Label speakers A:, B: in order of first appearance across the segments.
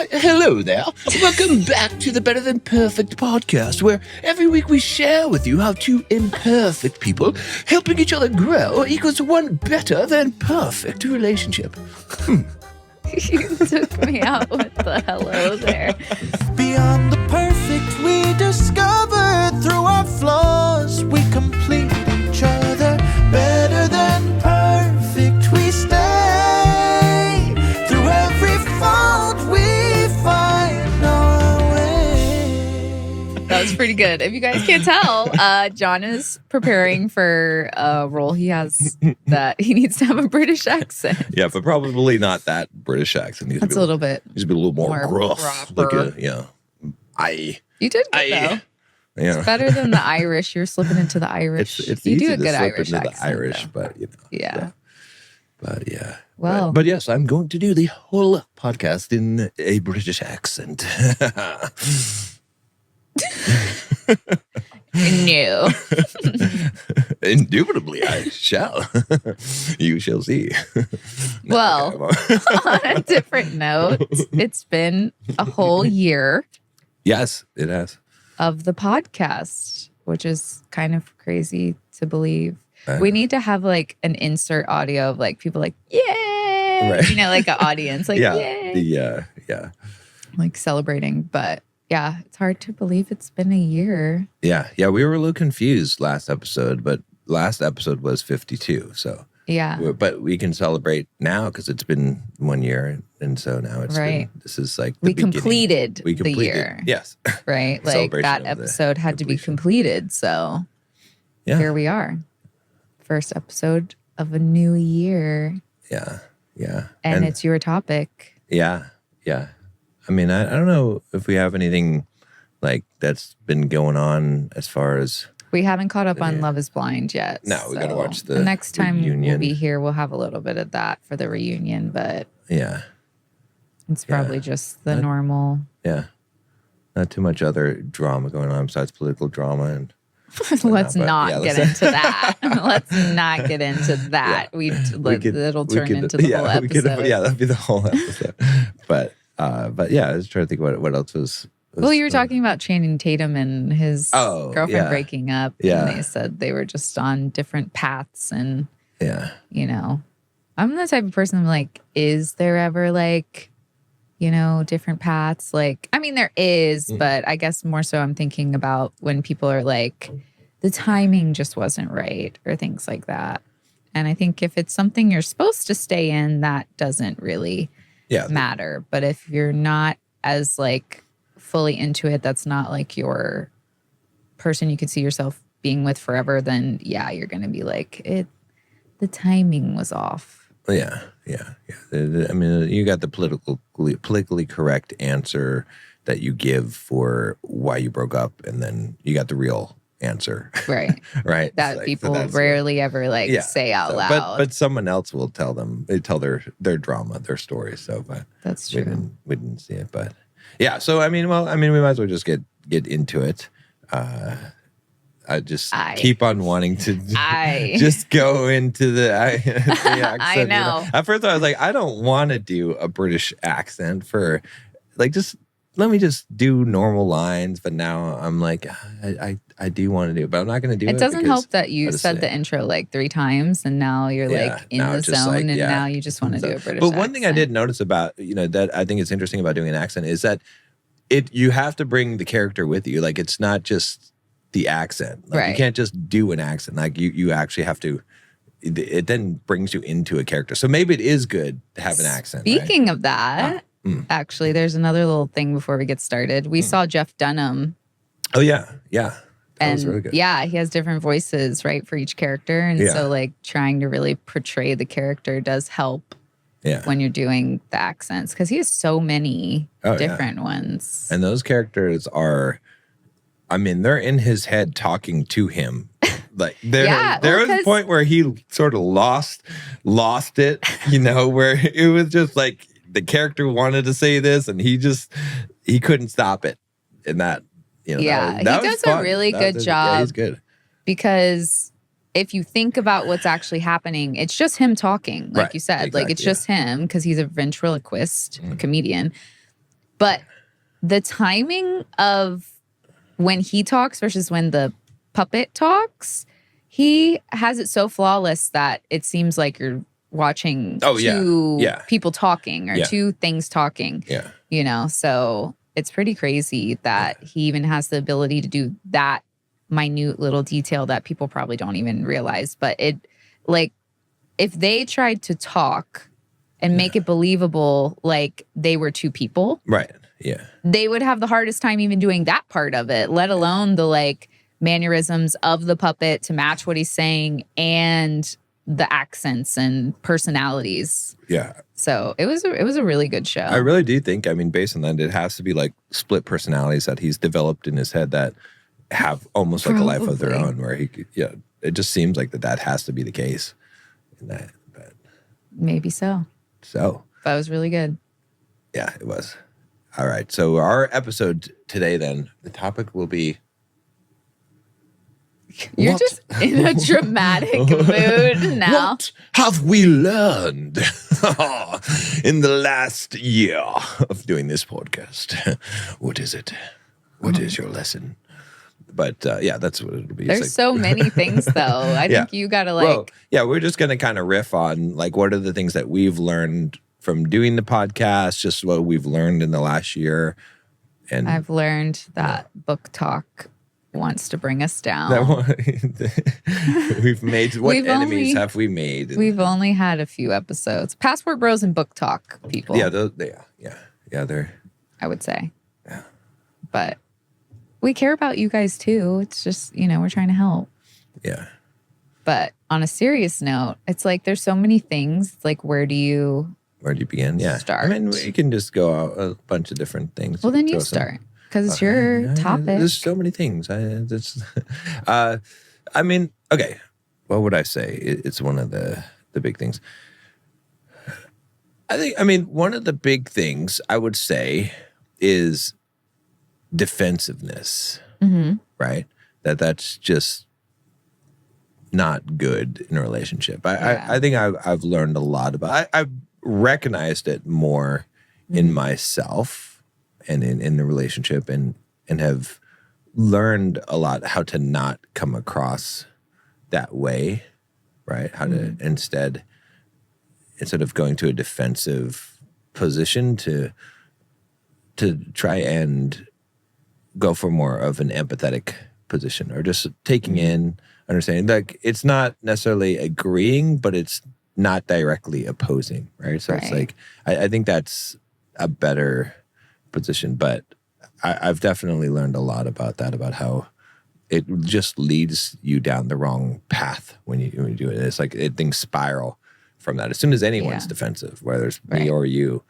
A: Why, hello there. Welcome back to the Better Than Perfect podcast, where every week we share with you how two imperfect people helping each other grow equals one better than perfect relationship.
B: You took me out with the hello there.
C: Beyond the perfect we discover, through our flaws we complete each other. Better than perfect we stay, through every fault we find our way.
B: That was pretty good. If you guys can't tell, John is preparing for a role he has that he needs to have a British accent.
A: Yeah, but probably not that British accent.
B: That's a little bit.
A: Needs to be a little more gruff.
B: Proper. You did good, though.
A: Yeah.
B: It's better than the Irish. You're slipping into the Irish.
A: It's
B: you
A: easy
B: do a
A: to
B: good
A: slip
B: Irish
A: into
B: accent.
A: the Irish,
B: though.
A: but
B: Yeah.
A: But yeah.
B: Well.
A: But yes, I'm going to do the whole podcast in a British accent.
B: No.
A: Indubitably, I shall. You shall see.
B: Well, on a different note, it's been a whole year
A: Yes, it has.
B: of the podcast, which is kind of crazy to believe. We need to have like an insert audio of like people like, yay!
A: Right.
B: You know, like an audience, like,
A: Yeah,
B: yay! Like celebrating. But yeah, it's hard to believe it's been a year.
A: Yeah. We were a little confused last episode, but last episode was 52. So,
B: Yeah.
A: but we can celebrate now because it's been 1 year. And so now it's
B: Right.
A: this is like the
B: We
A: beginning.
B: completed
A: We
B: the
A: completed.
B: year.
A: Yes.
B: Right? Like
A: Celebration
B: that
A: of the
B: episode had to be
A: completion.
B: completed. So
A: Yeah.
B: here we are. First episode of a new year.
A: Yeah.
B: And it's your topic.
A: Yeah. I mean, I don't know if we have anything like that's been going on as far as.
B: We haven't caught up on Love is Blind yet.
A: No, we gotta watch the
B: next time
A: reunion.
B: we'll be here, we'll have a little bit of that for the reunion, but
A: Yeah.
B: it's probably just the normal.
A: Yeah. Not too much other drama going on besides political drama and.
B: Let's
A: but
B: not
A: yeah,
B: get
A: let's-
B: into that. Let's not get into that. It'll turn into the whole episode.
A: That'd be the whole episode. But yeah, I was trying to think what else was.
B: Well, you were talking about Channing Tatum and his girlfriend
A: yeah.
B: breaking up.
A: Yeah.
B: And they said they were just on different paths. And,
A: Yeah.
B: you know, I'm the type of person I'm like, is there ever like, you know, different paths? Like, I mean, there is, but I guess more so I'm thinking about when people are like, the timing just wasn't right or things like that. And I think if it's something you're supposed to stay in, that doesn't really matter. But if you're not as like fully into it, that's not like your person you could see yourself being with forever, then yeah, you're going to be like, the timing was off.
A: Yeah. I mean, you got the politically correct answer that you give for why you broke up, and then you got the real answer.
B: Right.
A: Right.
B: That
A: Like,
B: people
A: so that's
B: rarely ever like say out loud.
A: But someone else will tell them. They tell their drama, their story. So, but
B: that's true.
A: We didn't see it, but yeah. So I mean, we might as well just get into it. I just keep on wanting to just go into the accent.
B: I know.
A: At first, I was like, I don't want to do a British accent for, like, just let me just do normal lines. But now I'm like, I do want to do it, but I'm not going to do it.
B: It doesn't help that you
A: just
B: said
A: say
B: the intro like 3 times, and now you're like in
A: now
B: the
A: it's just
B: zone,
A: like,
B: and now you just want to do a British accent.
A: But one thing I did notice about, that I think is interesting about doing an accent is that you have to bring the character with you. Like, it's not just the accent. Like, you can't just do an accent. Like, you actually have to, it then brings you into a character. So maybe it is good to have an accent.
B: Speaking of that, actually, there's another little thing before we get started. We saw Jeff Dunham.
A: Oh, yeah. That was really good.
B: Yeah, he has different voices, right, for each character. And so, like, trying to really portray the character does help when you're doing the accents, because he has so many different ones.
A: And those characters are, I mean, they're in his head talking to him. Like, there was a point where he sort of lost it, where it was just like the character wanted to say this and he couldn't stop it. And that, that
B: he does a really good job.
A: Yeah, he's good.
B: Because if you think about what's actually happening, it's just him talking, like you said. Like, it's just him, because he's a ventriloquist, a comedian. But the timing of when he talks versus when the puppet talks, he has it so flawless that it seems like you're watching two people talking or two things talking.
A: Yeah.
B: You know, so it's pretty crazy that he even has the ability to do that minute little detail that people probably don't even realize. But it, like, if they tried to talk and make it believable, like they were two people,
A: right? Yeah,
B: they would have the hardest time even doing that part of it, let alone the like mannerisms of the puppet to match what he's saying and the accents and personalities.
A: Yeah.
B: So it was a really good show.
A: I really do think, I mean, based on that, it has to be like split personalities that he's developed in his head that have almost like a life of their own, where he could, it just seems like that has to be the case in that. But
B: maybe so.
A: But
B: it was really good.
A: Yeah, it was. All right. So our episode today, then, the topic will be.
B: You're just in a dramatic mood now.
A: What have we learned in the last year of doing this podcast? What is it? What is your lesson? But that's what it'll be.
B: There's so many things, though. I think you got to
A: we're just going to kind of riff on like what are the things that we've learned from doing the podcast, just what we've learned in the last year. And
B: I've learned that book talk wants to bring us down.
A: We've made what enemies have we made?
B: We've only had a few episodes. Passport Bros and book talk people.
A: Yeah, they're.
B: I would say.
A: Yeah,
B: but we care about you guys too. It's just we're trying to help.
A: Yeah.
B: But on a serious note, it's like there's so many things. It's like where do you
A: begin? Yeah,
B: start?
A: I mean, we can just go out a bunch of different things.
B: Well, then you start. Because it's your topic.
A: There's so many things. I mean, okay. What would I say? It's one of the big things. One of the big things I would say is defensiveness, right? That's just not good in a relationship. I think I've learned a lot about I've recognized it more in myself and in the relationship and have learned a lot how to not come across that way, right? How to instead of going to a defensive position to try and go for more of an empathetic position or just taking in, understanding. Like it's not necessarily agreeing, but it's not directly opposing, right? So it's like I think that's a better position, but I've definitely learned a lot about that, about how it just leads you down the wrong path when you do it. It's like things spiral from that as soon as anyone's defensive, whether it's me or you.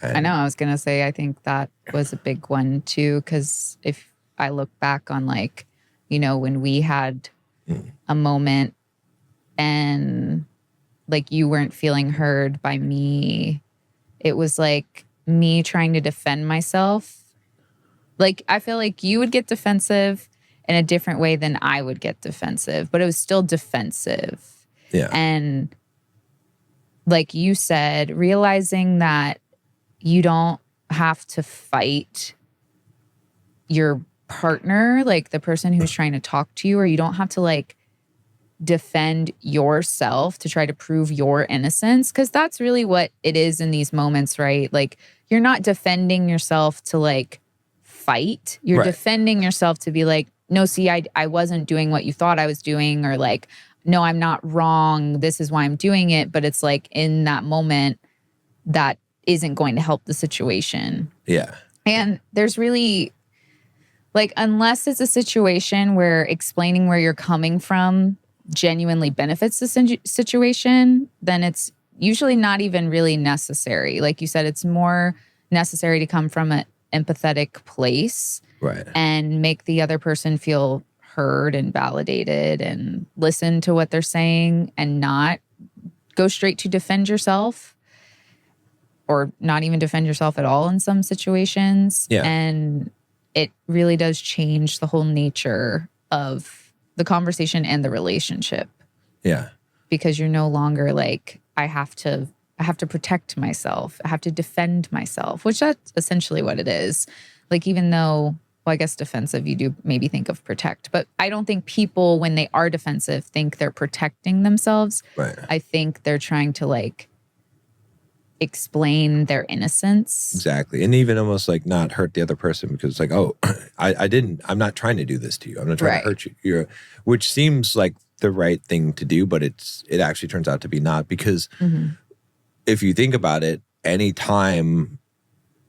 A: And
B: I know. I was gonna say I think that was a big one too, because if I look back on when we had a moment and like you weren't feeling heard by me, it was like me trying to defend myself. Like I feel like you would get defensive in a different way than I would get defensive, but it was still defensive.
A: Yeah.
B: And like you said, realizing that you don't have to fight your partner, like the person who's trying to talk to you, or you don't have to like defend yourself to try to prove your innocence, because that's really what it is in these moments, right? Like you're not defending yourself to like fight. You're defending yourself to be like, no, see, I wasn't doing what you thought I was doing, or like, no, I'm not wrong. This is why I'm doing it. But it's like in that moment that isn't going to help the situation.
A: Yeah.
B: And there's really like, unless it's a situation where explaining where you're coming from genuinely benefits the situation, then it's usually not even really necessary. Like you said, it's more necessary to come from an empathetic place,
A: right,
B: and make the other person feel heard and validated and listen to what they're saying and not go straight to defend yourself, or not even defend yourself at all in some situations.
A: Yeah.
B: And it really does change the whole nature of the conversation and the relationship.
A: Yeah.
B: Because you're no longer like, I have to I have to protect myself. I have to defend myself, which that's essentially what it is. Like, even though, well, I guess defensive, you do maybe think of protect, but I don't think people, when they are defensive, think they're protecting themselves.
A: Right.
B: I think they're trying to like explain their innocence.
A: Exactly. And even almost like not hurt the other person because it's like, oh, I'm not trying to do this to you. I'm not trying to hurt you. Which seems like the right thing to do, but it actually turns out to be not, because if you think about it,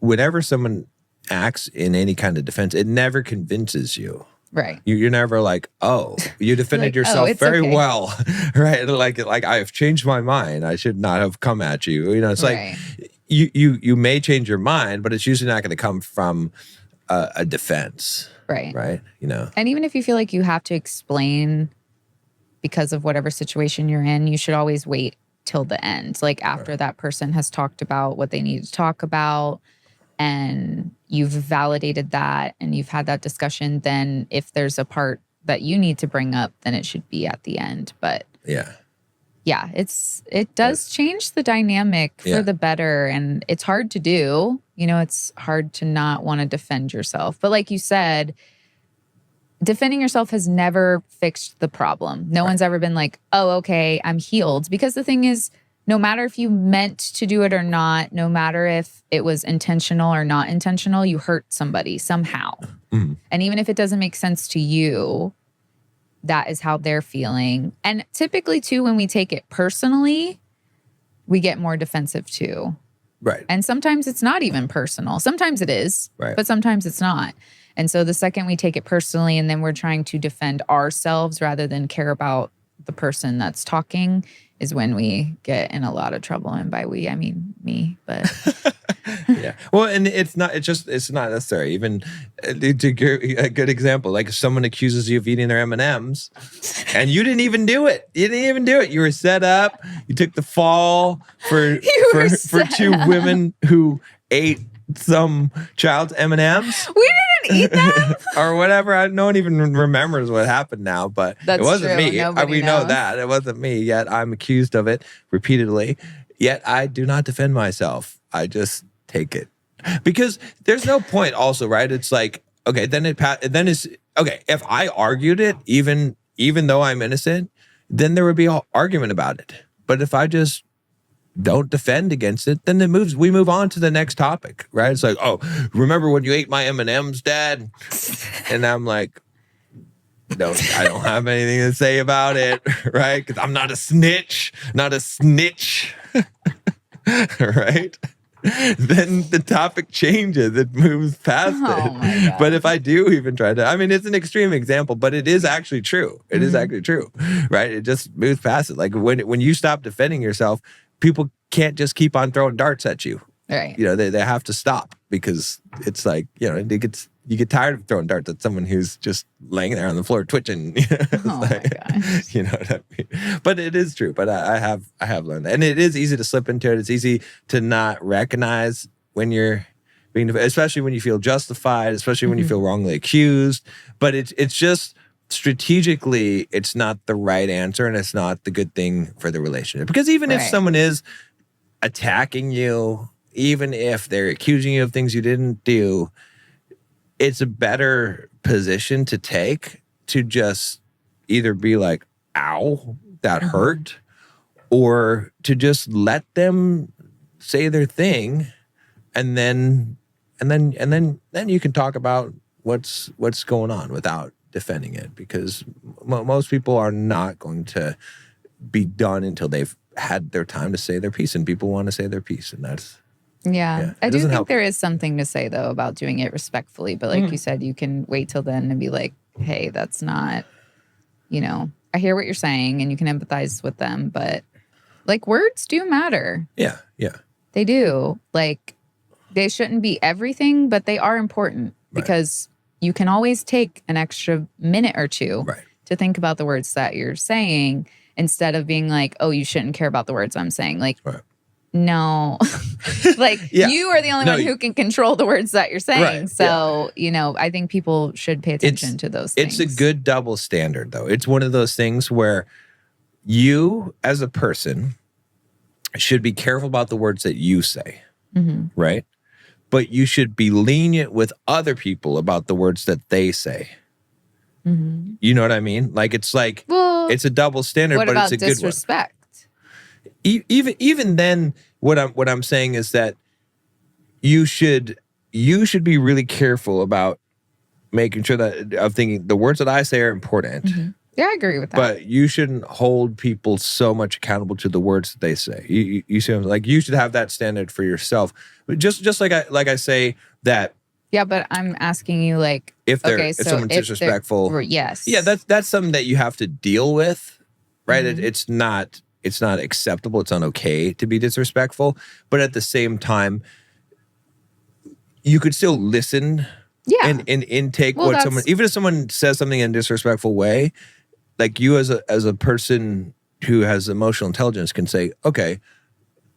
A: whenever someone acts in any kind of defense, it never convinces you.
B: Right.
A: You're never like, oh, you defended
B: like,
A: yourself very
B: okay.
A: well, right? Like I've changed my mind. I should not have come at you. You know, it's like you may change your mind, but it's usually not going to come from a defense.
B: Right.
A: Right. You know.
B: And even if you feel like you have to explain because of whatever situation you're in, you should always wait till the end. Like after that person has talked about what they need to talk about, and you've validated that and you've had that discussion, then if there's a part that you need to bring up, then it should be at the end. But yeah, it does change the dynamic for the better, and it's hard to do. You know, it's hard to not want to defend yourself. But like you said, defending yourself has never fixed the problem. No one's ever been like, oh, okay, I'm healed. Because the thing is, no matter if you meant to do it or not, no matter if it was intentional or not intentional, you hurt somebody somehow. Mm-hmm. And even if it doesn't make sense to you, that is how they're feeling. And typically, too, when we take it personally, we get more defensive, too.
A: Right.
B: And sometimes it's not even personal. Sometimes it is, but sometimes it's not. And so the second we take it personally and then we're trying to defend ourselves rather than care about the person that's talking is when we get in a lot of trouble. And by we, I mean me, but
A: yeah. Well, and it's not necessary. Even to give a good example, like if someone accuses you of eating their M&Ms and you didn't even do it. You were set up. You took the fall for two women who ate some child's M&Ms.
B: We didn't eat them.
A: Or whatever. No one even remembers what happened now, but it wasn't me. We know that. It wasn't me, yet I'm accused of it repeatedly. Yet I do not defend myself. I just take it. Because there's no point also, right? It's like, okay, if I argued it, even though I'm innocent, then there would be an argument about it. But if I just don't defend against it, then we move on to the next topic, right? It's like, oh, remember when you ate my M&Ms, Dad? And I'm like, I don't have anything to say about it, right? Because I'm not a snitch, right? Then the topic changes. It moves past it. But if I do even try to, I mean, it's an extreme example, but it is actually true. It is actually true, right? It just moves past it. Like when you stop defending yourself, people can't just keep on throwing darts at you.
B: Right.
A: You know, they have to stop because it's like, you know, you get tired of throwing darts at someone who's just laying there on the floor twitching.
B: My gosh.
A: You know what I mean? But it is true. But I have learned that. And it is easy to slip into it. It's easy to not recognize when you're being, especially when you feel justified, especially when you feel wrongly accused. But it's just strategically, it's not the right answer and it's not the good thing for the relationship. Because even if someone is attacking you, even if they're accusing you of things you didn't do, it's a better position to take to just either be like, ow, that hurt, or to just let them say their thing and then you can talk about what's going on without defending it, because most people are not going to be done until they've had their time to say their piece, and people want to say their piece, and that's
B: I do think there is something to say though about doing it respectfully, but like you said, you can wait till then and be like, hey, that's not, you know, I hear what you're saying and you can empathize with them, but like words do matter.
A: Yeah
B: They do. Like they shouldn't be everything, but they are important because you can always take an extra minute or two to think about the words that you're saying instead of being like, oh, you shouldn't care about the words I'm saying. Like, no, like you are the only one who can control the words that you're saying. So, you know, I think people should pay attention to those things.
A: It's a good double standard though. It's one of those things where you as a person should be careful about the words that you say, right? But you should be lenient with other people about the words that they say. You know what I mean? Like it's a double standard, but it's a good one.
B: Disrespect?
A: Even then, what I'm saying is that you should be really careful about making sure that of thinking the words that I say are important.
B: Yeah, I agree with that.
A: But you shouldn't hold people so much accountable to the words that they say. You see, like you should have that standard for yourself. But just like I say that.
B: Yeah, but I'm asking you, like,
A: if someone's disrespectful,
B: yes,
A: yeah, that's something that you have to deal with, right? It's not acceptable. It's not okay to be disrespectful, but at the same time, you could still listen, and intake what someone, even if someone says something in a disrespectful way, like you as a person who has emotional intelligence can say, okay,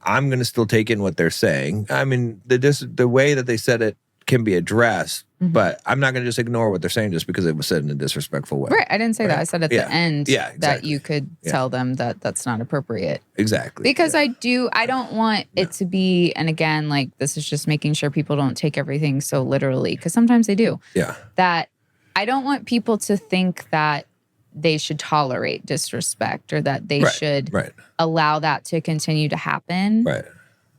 A: I'm going to still take in what they're saying. I mean, the way that they said it can be addressed, but I'm not going to just ignore what they're saying just because it was said in a disrespectful way.
B: Right. I didn't say that. I said at the end
A: exactly.
B: that you could tell them that that's not appropriate.
A: Exactly.
B: Because I don't want it to be, and again, like this is just making sure people don't take everything so literally, because sometimes they do.
A: Yeah.
B: That I don't want people to think that they should tolerate disrespect or that they should allow that to continue to happen.
A: Right.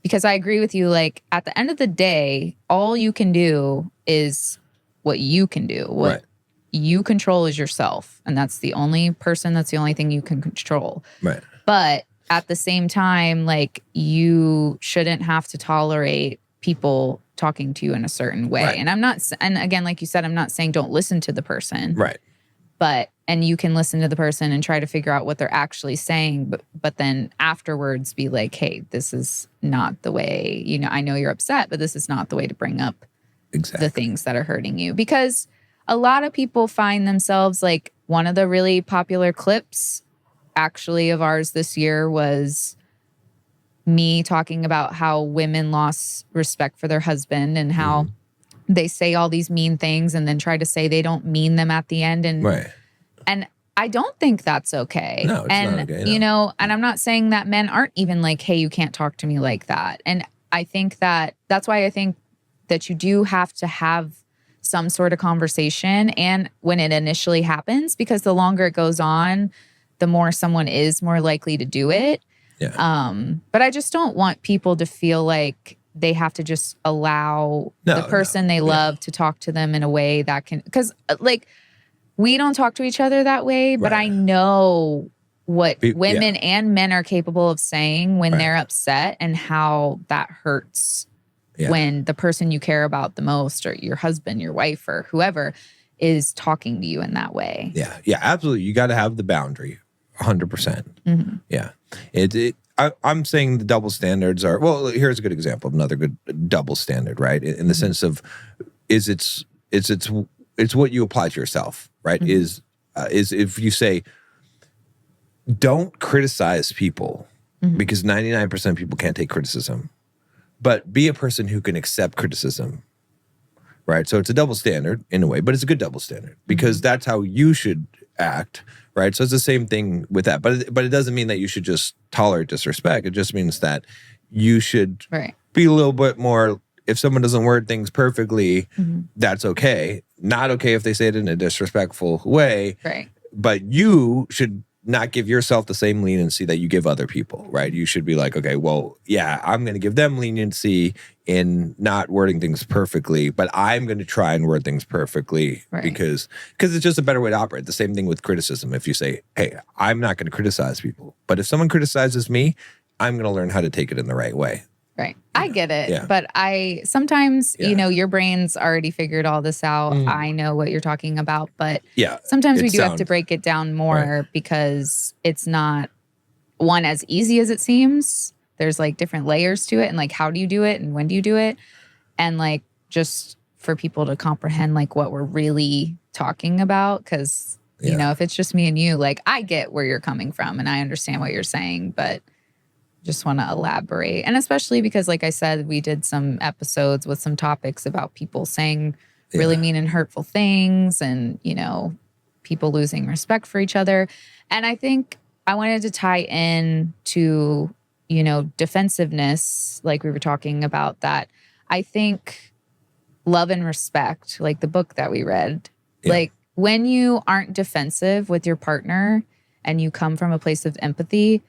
B: Because I agree with you, like, at the end of the day, all you can do is what you can do. What you control is yourself. And that's the only thing you can control.
A: Right.
B: But at the same time, like, you shouldn't have to tolerate people talking to you in a certain way.
A: Right.
B: And again, like you said, I'm not saying don't listen to the person.
A: Right.
B: And you can listen to the person and try to figure out what they're actually saying, but then afterwards be like, hey, this is not the way, I know you're upset, but this is not the way to bring up the things that are hurting you. Because a lot of people find themselves, like, one of the really popular clips actually of ours this year was me talking about how women lost respect for their husband and how they say all these mean things and then try to say they don't mean them at the end. And I don't think that's okay.
A: No, it's not okay.
B: No. And I'm not saying that men aren't even like, hey, you can't talk to me like that. And I think that's why I think that you do have to have some sort of conversation. And when it initially happens, because the longer it goes on, the more someone is more likely to do it.
A: Yeah.
B: But I just don't want people to feel like they have to just allow the person they love to talk to them in a way that can, because like, we don't talk to each other that way, but I know what women and men are capable of saying when they're upset and how that hurts when the person you care about the most or your husband, your wife, or whoever is talking to you in that way.
A: Yeah. Yeah, absolutely. You got to have the boundary 100%. Yeah. I'm saying the double standards are, well, here's a good example of another good double standard, right? In the sense of it's what you apply to yourself, right? Is if you say, don't criticize people because 99% of people can't take criticism, but be a person who can accept criticism, right? So it's a double standard in a way, but it's a good double standard because that's how you should act, right? So it's the same thing with that, but it doesn't mean that you should just tolerate disrespect. It just means that you should be a little bit more. If someone doesn't word things perfectly, that's okay. Not okay if they say it in a disrespectful way.
B: Right.
A: But you should not give yourself the same leniency that you give other people, right? You should be like, okay, well, yeah, I'm going to give them leniency in not wording things perfectly, but I'm going to try and word things perfectly because it's just a better way to operate. The same thing with criticism. If you say, hey, I'm not going to criticize people, but if someone criticizes me, I'm going to learn how to take it in the right way.
B: Right. I get it. But I sometimes, your brain's already figured all this out. I know what you're talking about. But sometimes we do have to break it down more because it's not, one, as easy as it seems. There's like different layers to it. And like, how do you do it? And when do you do it? And like, just for people to comprehend like what we're really talking about. Because, if it's just me and you, like, I get where you're coming from and I understand what you're saying. But just want to elaborate. And especially because, like I said, we did some episodes with some topics about people saying really mean and hurtful things and, people losing respect for each other. And I think I wanted to tie in to defensiveness, like we were talking about that. I think love and respect, like the book that we read, like when you aren't defensive with your partner and you come from a place of empathy,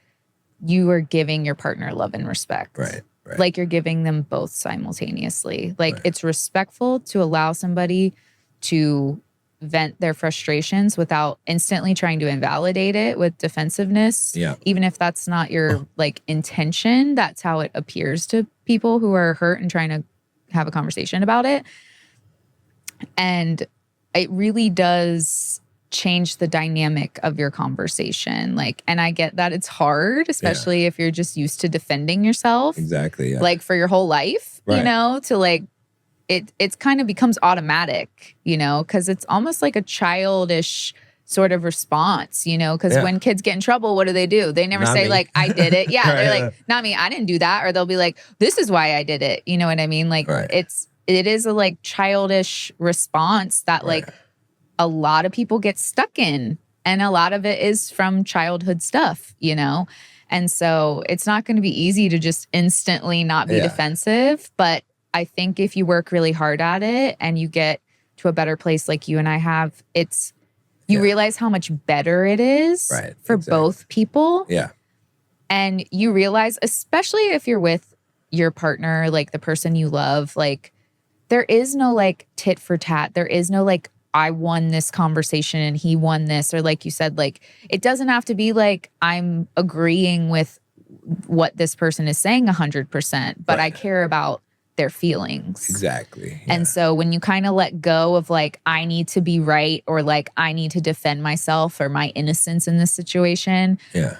B: you are giving your partner love and respect.
A: Right.
B: Like you're giving them both simultaneously. Like it's respectful to allow somebody to vent their frustrations without instantly trying to invalidate it with defensiveness.
A: Yeah.
B: Even if that's not your like intention, that's how it appears to people who are hurt and trying to have a conversation about it. And it really does change the dynamic of your conversation. Like, and I get that it's hard, especially if you're just used to defending yourself.
A: Exactly. Yeah.
B: Like for your whole life, to like, it's kind of becomes automatic, because it's almost like a childish sort of response, because when kids get in trouble, what do? They never say like, I did it. Yeah. They're like, not me, I didn't do that. Or they'll be like, this is why I did it. You know what I mean? Like it is a like childish response that like a lot of people get stuck in. And a lot of it is from childhood stuff, And so it's not going to be easy to just instantly not be defensive. But I think if you work really hard at it and you get to a better place like you and I have, you realize how much better it is for both people.
A: Yeah.
B: And you realize, especially if you're with your partner, like the person you love, like there is no like tit for tat. There is no like, I won this conversation and he won this. Or like you said, like it doesn't have to be like I'm agreeing with what this person is saying 100%, but I care about their feelings.
A: Exactly. Yeah.
B: And so when you kind of let go of like, I need to be right, or like, I need to defend myself or my innocence in this situation.
A: Yeah.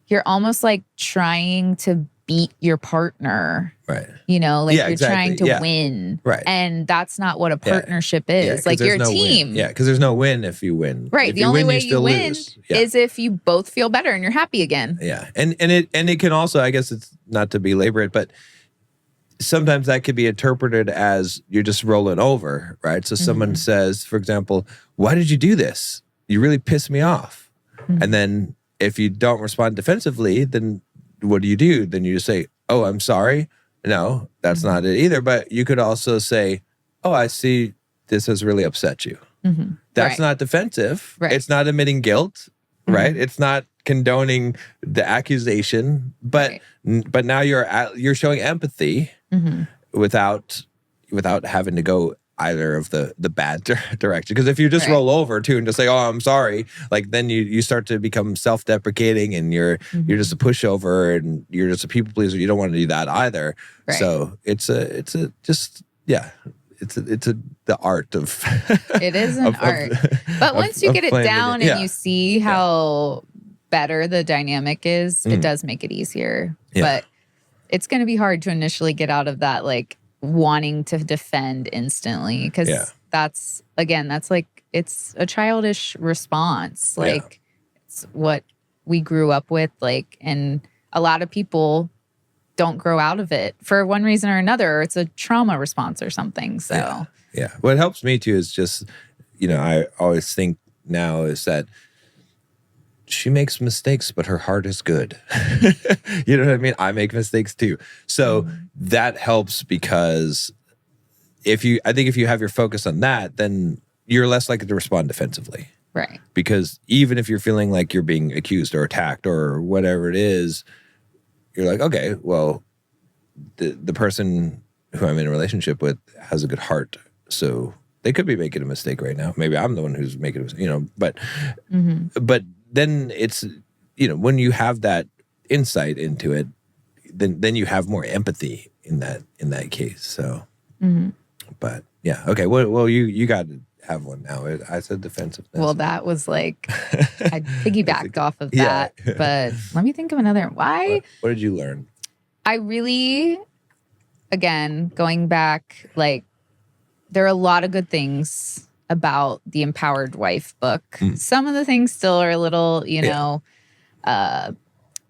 B: You're almost like trying to beat your partner.
A: Right.
B: Like you're trying to win.
A: Right.
B: And that's not what a partnership is. Like you're a team.
A: Win. Yeah. Because there's no win if you win.
B: Right.
A: If
B: the only way you win
A: lose.
B: is if you both feel better and you're happy again.
A: Yeah. And it can also, I guess it's not to belabor it, but sometimes that could be interpreted as you're just rolling over, right? So someone says, for example, why did you do this? You really pissed me off. And then if you don't respond defensively, then what do? Then you just say, oh, I'm sorry. No, that's not it either. But you could also say, oh, I see this has really upset you. That's not defensive. Right. It's not admitting guilt, right? It's not condoning the accusation, but now you're showing empathy without having to go either of the bad direction. Because if you just roll over too and just say, oh, I'm sorry, like then you start to become self-deprecating and you're just a pushover and you're just a people pleaser. You don't want to do that either. Right. So it's the art of
B: it is an art. But once you get it down and you see how better the dynamic is, it does make it easier. But it's going to be hard to initially get out of that like wanting to defend instantly, because that's like it's a childish response. Like it's what we grew up with, like, and a lot of people don't grow out of it for one reason or another. Or it's a trauma response or something. So
A: what helps me too is just, I always think now is that she makes mistakes, but her heart is good. You know what I mean? I make mistakes too. So that helps, because I think if you have your focus on that, then you're less likely to respond defensively.
B: Right.
A: Because even if you're feeling like you're being accused or attacked or whatever it is, you're like, okay, well, the person who I'm in a relationship with has a good heart. So they could be making a mistake right now. Maybe I'm the one who's making a mistake, but then it's, when you have that insight into it, then you have more empathy in that case. So, but yeah. Okay. Well, you got to have one now. I said defensiveness.
B: Well, that was like, I piggybacked off of that, but let me think of another. Why?
A: What did you learn?
B: I really, again, going back, like, there are a lot of good things about the Empowered Wife book. Some of the things still are a little,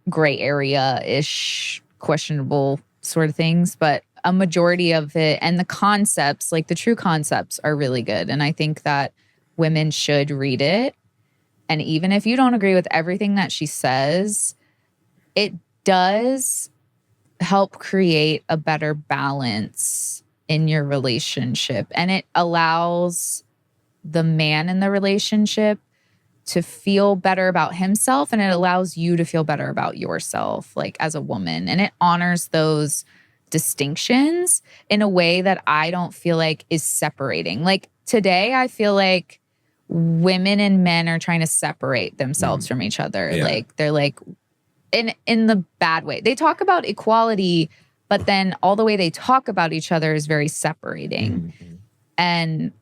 B: gray area-ish, questionable sort of things, but a majority of it and the concepts, like the true concepts, are really good. And I think that women should read it. And even if you don't agree with everything that she says, it does help create a better balance in your relationship. And it allows the man in the relationship to feel better about himself, and it allows you to feel better about yourself, like as a woman. And it honors those distinctions in a way that I don't feel like is separating. Like today, I feel like women and men are trying to separate themselves from each other. Yeah. Like they're like in the bad way. They talk about equality, but then all the way they talk about each other is very separating. And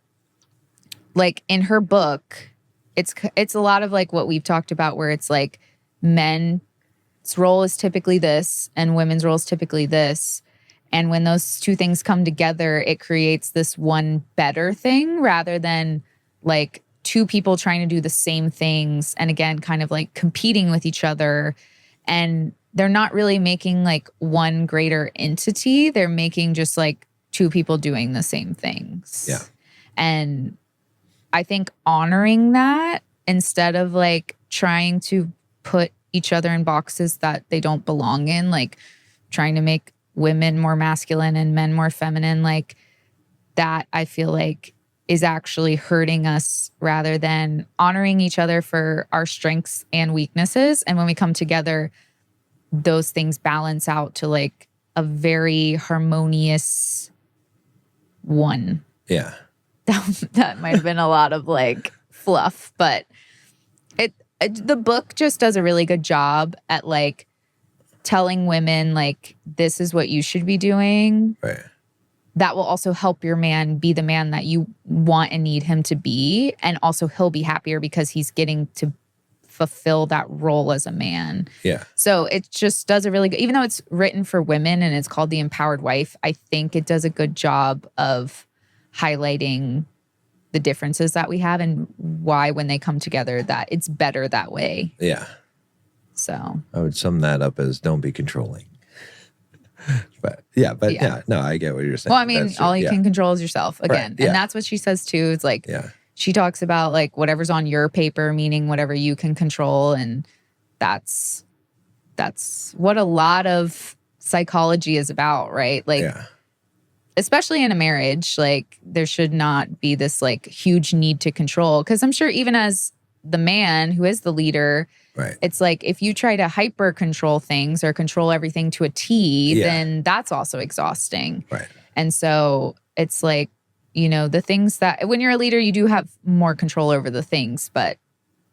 B: like in her book, it's a lot of like what we've talked about, where it's like men's role is typically this and women's role is typically this. And when those two things come together, it creates this one better thing rather than like two people trying to do the same things. And again, kind of like competing with each other. And they're not really making like one greater entity. They're making just like two people doing the same things.
A: Yeah.
B: And I think honoring that instead of like trying to put each other in boxes that they don't belong in, like trying to make women more masculine and men more feminine, like that I feel like is actually hurting us rather than honoring each other for our strengths and weaknesses. And when we come together, those things balance out to like a very harmonious one.
A: Yeah.
B: That might have been a lot of like fluff, but the book just does a really good job at like telling women like this is what you should be doing.
A: Right.
B: That will also help your man be the man that you want and need him to be, and also he'll be happier because he's getting to fulfill that role as a man.
A: Yeah.
B: So it just does a really good, even though it's written for women and it's called The Empowered Wife, I think it does a good job of highlighting the differences that we have and why when they come together that it's better that way.
A: Yeah.
B: So
A: I would sum that up as don't be controlling. But yeah, no, I get what you're saying.
B: Well, I mean, all you can control is yourself again. Right. Yeah. And that's what she says too. It's like, she talks about like whatever's on your paper, meaning whatever you can control. And that's what a lot of psychology is about, right? Like, especially in a marriage, like there should not be this like huge need to control. Cause I'm sure even as the man who is the leader, right, it's like if you try to hyper control things or control everything to a T, then that's also exhausting.
A: Right.
B: And so it's like, you know, the things that when you're a leader, you do have more control over the things, but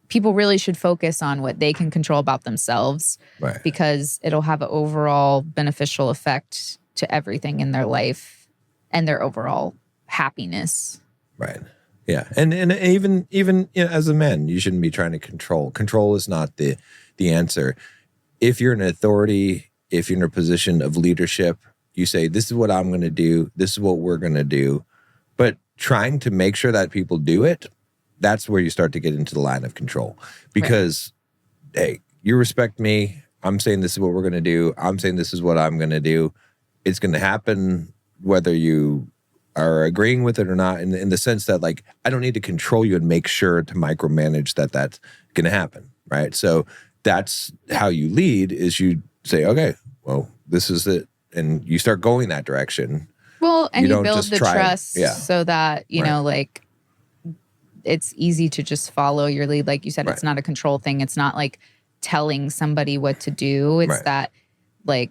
B: people really should focus on what they can control about themselves, right, because it'll have an overall beneficial effect to everything in their life and their overall happiness.
A: Right. Yeah. And even you know, as a man, you shouldn't be trying to control. Control is not the answer. If you're an authority, if you're in a position of leadership, you say, this is what I'm going to do. This is what we're going to do. But trying to make sure that people do it, that's where you start to get into the line of control. Because, hey, you respect me. I'm saying this is what we're going to do. I'm saying this is what I'm going to do. It's going to happen whether you are agreeing with it or not, in the sense that, like, I don't need to control you and make sure to micromanage that that's going to happen, right? So that's how you lead, is you say, okay, well, this is it. And you start going that direction.
B: Well, and you build the trust so that, you know, like, it's easy to just follow your lead. Like you said, it's not a control thing. It's not like telling somebody what to do. It's that, like,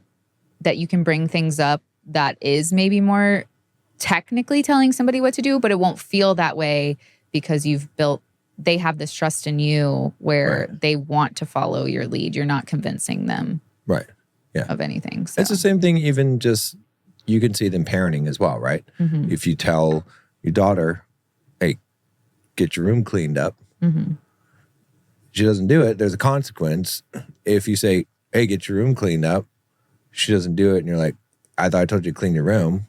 B: that you can bring things up that is maybe more technically telling somebody what to do, but it won't feel that way because they have this trust in you where they want to follow your lead. You're not convincing them of anything. So.
A: It's the same thing, even just, you can see it in parenting as well, right? Mm-hmm. If you tell your daughter, hey, get your room cleaned up, she doesn't do it, there's a consequence. If you say, hey, get your room cleaned up, she doesn't do it, and you're like, I thought I told you to clean your room.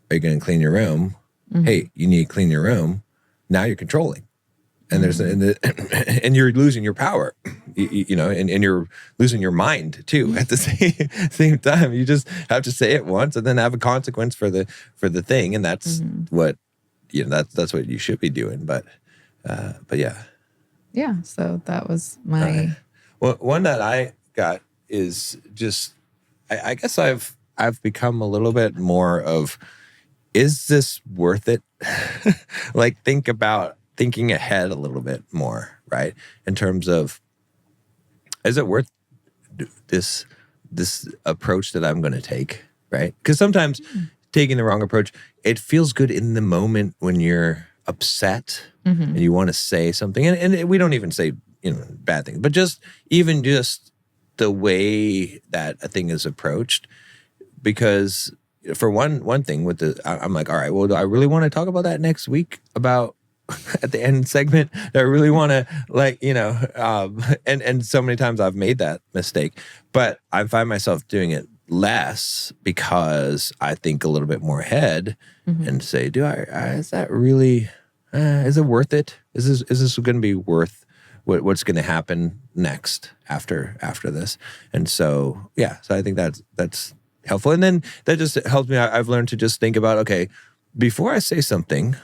A: Are you going to clean your room? Mm-hmm. Hey, you need to clean your room. Now you're controlling. And and you're losing your power, you know, and you're losing your mind too at the same time. You just have to say it once and then have a consequence for the thing. And that's what, you know, that's what you should be doing. But yeah.
B: Yeah. So that was my.
A: Well, one that I got is just, I guess I've I've become a little bit more of, is this worth it? Like thinking ahead a little bit more, right? In terms of, is it worth this approach that I'm going to take, right? Because sometimes taking the wrong approach, it feels good in the moment when you're upset and you want to say something. And we don't even say, bad things, but just the way that a thing is approached. Because for one thing I'm like, all right, well, do I really want to talk about that next week about at the end segment? Do I really want to and so many times I've made that mistake, but I find myself doing it less because I think a little bit more ahead and say, is that really, is it worth it? Is this going to be worth what's going to happen next after this? And so, so I think that's helpful. And then that just helps me. I've learned to just think about, okay, before I say something,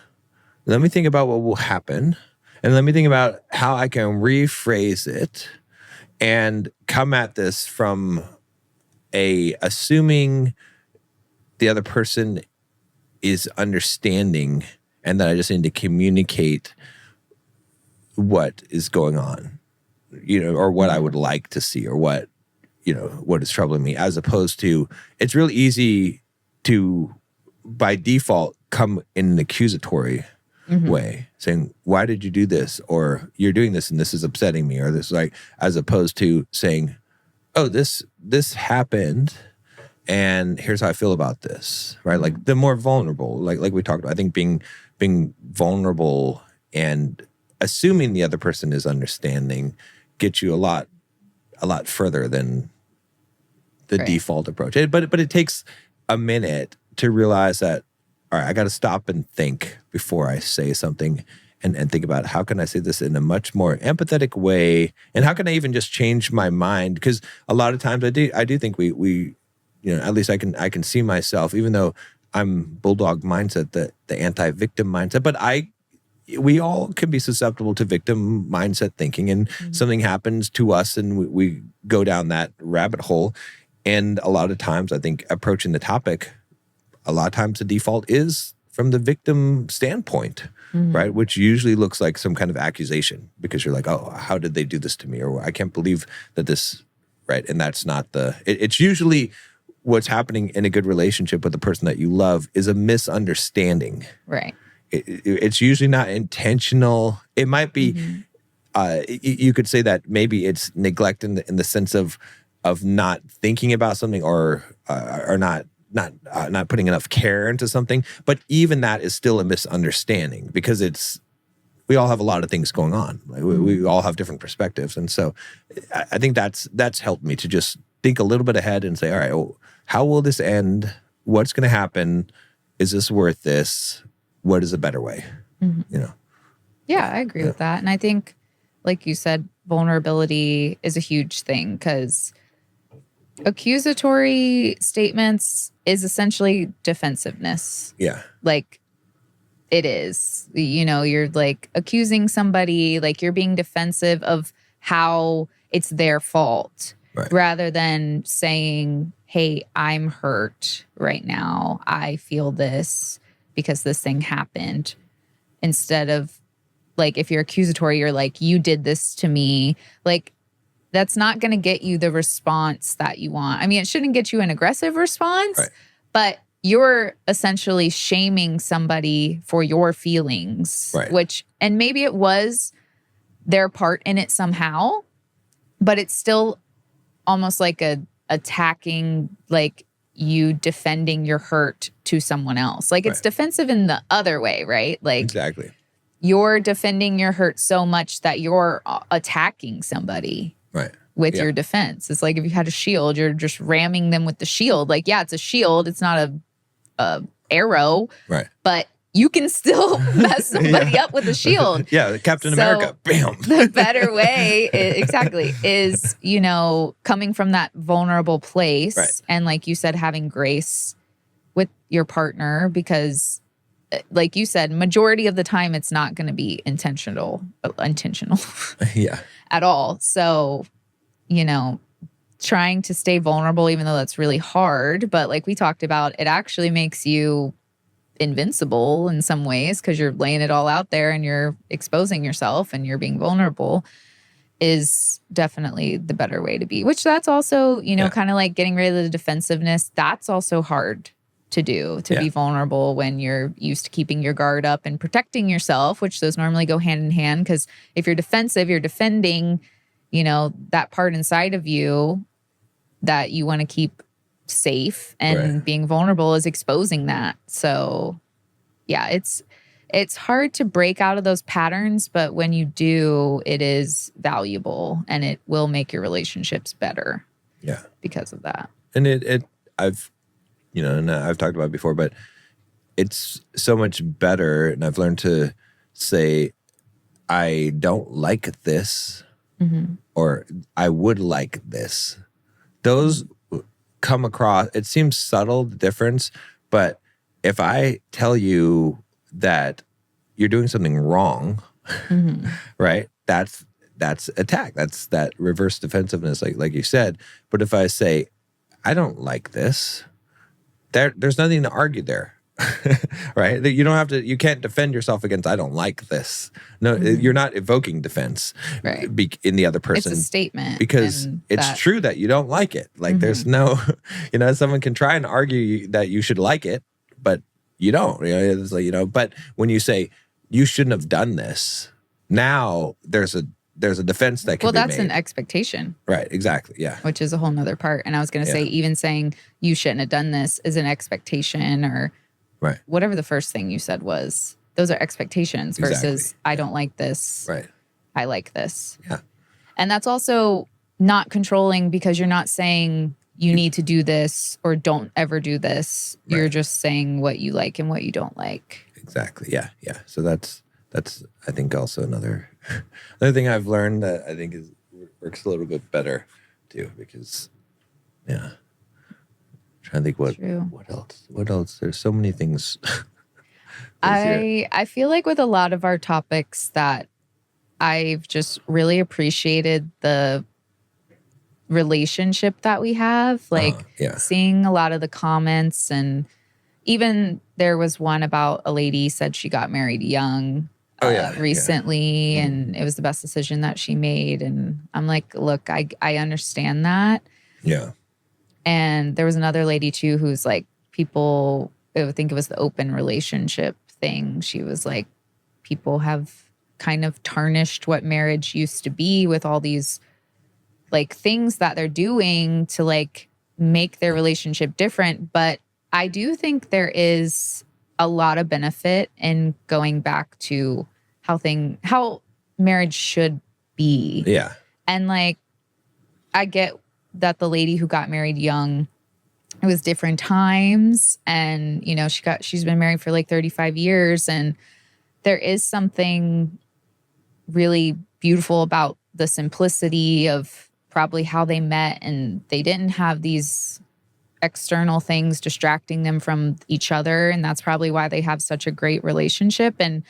A: let me think about what will happen. And let me think about how I can rephrase it and come at this from assuming the other person is understanding and that I just need to communicate what is going on, or what I would like to see, or what is troubling me, as opposed to, it's real easy to, by default, come in an accusatory way, saying, why did you do this? Or you're doing this and this is upsetting me, or this, like, as opposed to saying, oh, this happened and here's how I feel about this, right? Like the more vulnerable, like we talked about, I think being vulnerable and assuming the other person is understanding gets you a lot further than the default approach. But it takes a minute to realize that, all right, I got to stop and think before I say something, and think about, how can I say this in a much more empathetic way, and how can I even just change my mind? Because a lot of times I do think we at least I can see myself, even though I'm bulldog mindset, the anti-victim mindset, but we all can be susceptible to victim mindset thinking, and something happens to us and we go down that rabbit hole. And a lot of times I think approaching the topic, a lot of times the default is from the victim standpoint, right? Which usually looks like some kind of accusation, because you're like, oh, how did they do this to me? Or I can't believe that this, right? And that's not it's usually what's happening in a good relationship with the person that you love is a misunderstanding.
B: Right.
A: It's usually not intentional. It might be, you could say that maybe it's neglect in the sense of not thinking about something, or not putting enough care into something. But even that is still a misunderstanding, because we all have a lot of things going on. Like we all have different perspectives. And so I think that's helped me to just think a little bit ahead and say, all right, well, how will this end? What's going to happen? Is this worth this? What is a better way?
B: Yeah, I agree with that. And I think, like you said, vulnerability is a huge thing, because accusatory statements is essentially defensiveness.
A: Yeah.
B: Like, it is. You're like accusing somebody, like you're being defensive of how it's their fault, rather than saying, hey, I'm hurt right now. I feel this because this thing happened. Instead of, like, if you're accusatory, you're like, you did this to me. Like, that's not going to get you the response that you want. I mean, it shouldn't get you an aggressive response, but you're essentially shaming somebody for your feelings, and maybe it was their part in it somehow, but it's still almost like attacking, like you defending your hurt to someone else. Like, it's defensive in the other way, right? Like,
A: exactly.
B: You're defending your hurt so much that you're attacking somebody with your defense. It's like if you had a shield, you're just ramming them with the shield. Like, yeah, it's a shield. It's not a arrow. Right. But you can still mess somebody up with a shield.
A: Yeah, Captain America. Bam.
B: The better way, is, coming from that vulnerable place. And like you said, having grace with your partner, because like you said, majority of the time it's not going to be intentional
A: yeah.
B: at all. So, trying to stay vulnerable, even though that's really hard. But like we talked about, it actually makes you invincible in some ways because you're laying it all out there and you're exposing yourself and you're being vulnerable is definitely the better way to be. Which that's also, kind of like getting rid of the defensiveness. That's also hard to do, to be vulnerable when you're used to keeping your guard up and protecting yourself, which those normally go hand in hand. Because if you're defensive, you're defending, that part inside of you that you want to keep safe, and being vulnerable is exposing that. So yeah, it's hard to break out of those patterns, but when you do, it is valuable and it will make your relationships better.
A: Yeah.
B: Because of that.
A: And and I've talked about it before, but it's so much better. And I've learned to say, I don't like this, or I would like this. Those come across, it seems subtle, the difference, but if I tell you that you're doing something wrong, right? That's attack. That's that reverse defensiveness, like you said. But if I say, I don't like this, there's nothing to argue there, right? You can't defend yourself against, I don't like this. No, you're not evoking defense in the other person.
B: It's a statement.
A: Because it's true that you don't like it. Like there's no, someone can try and argue that you should like it, but you don't. It's like, but when you say, you shouldn't have done this, now there's a defense that can be made. Well, that's
B: an expectation.
A: Right, exactly, yeah.
B: Which is a whole nother part. And I was going to say, even saying you shouldn't have done this is an expectation, or whatever the first thing you said was. Those are expectations versus I don't like this.
A: Right.
B: I like this.
A: Yeah.
B: And that's also not controlling, because you're not saying you need to do this or don't ever do this. Right. You're just saying what you like and what you don't like.
A: Exactly, yeah. So that's I think also another thing I've learned that I think works a little bit better too, because I'm trying to think what else. There's so many things.
B: I feel like with a lot of our topics that I've just really appreciated the relationship that we have, like seeing a lot of the comments, and even there was one about a lady said she got married young recently, and it was the best decision that she made. And I'm like, look, I understand that.
A: Yeah.
B: And there was another lady too who's like, people, I think it was the open relationship thing. She was like, people have kind of tarnished what marriage used to be with all these like things that they're doing to like make their relationship different. But I do think there is a lot of benefit in going back to how marriage should be.
A: Yeah.
B: And like, I get that the lady who got married young, it was different times, and she's been married for like 35 years, and there is something really beautiful about the simplicity of probably how they met, and they didn't have these external things distracting them from each other, and that's probably why they have such a great relationship. And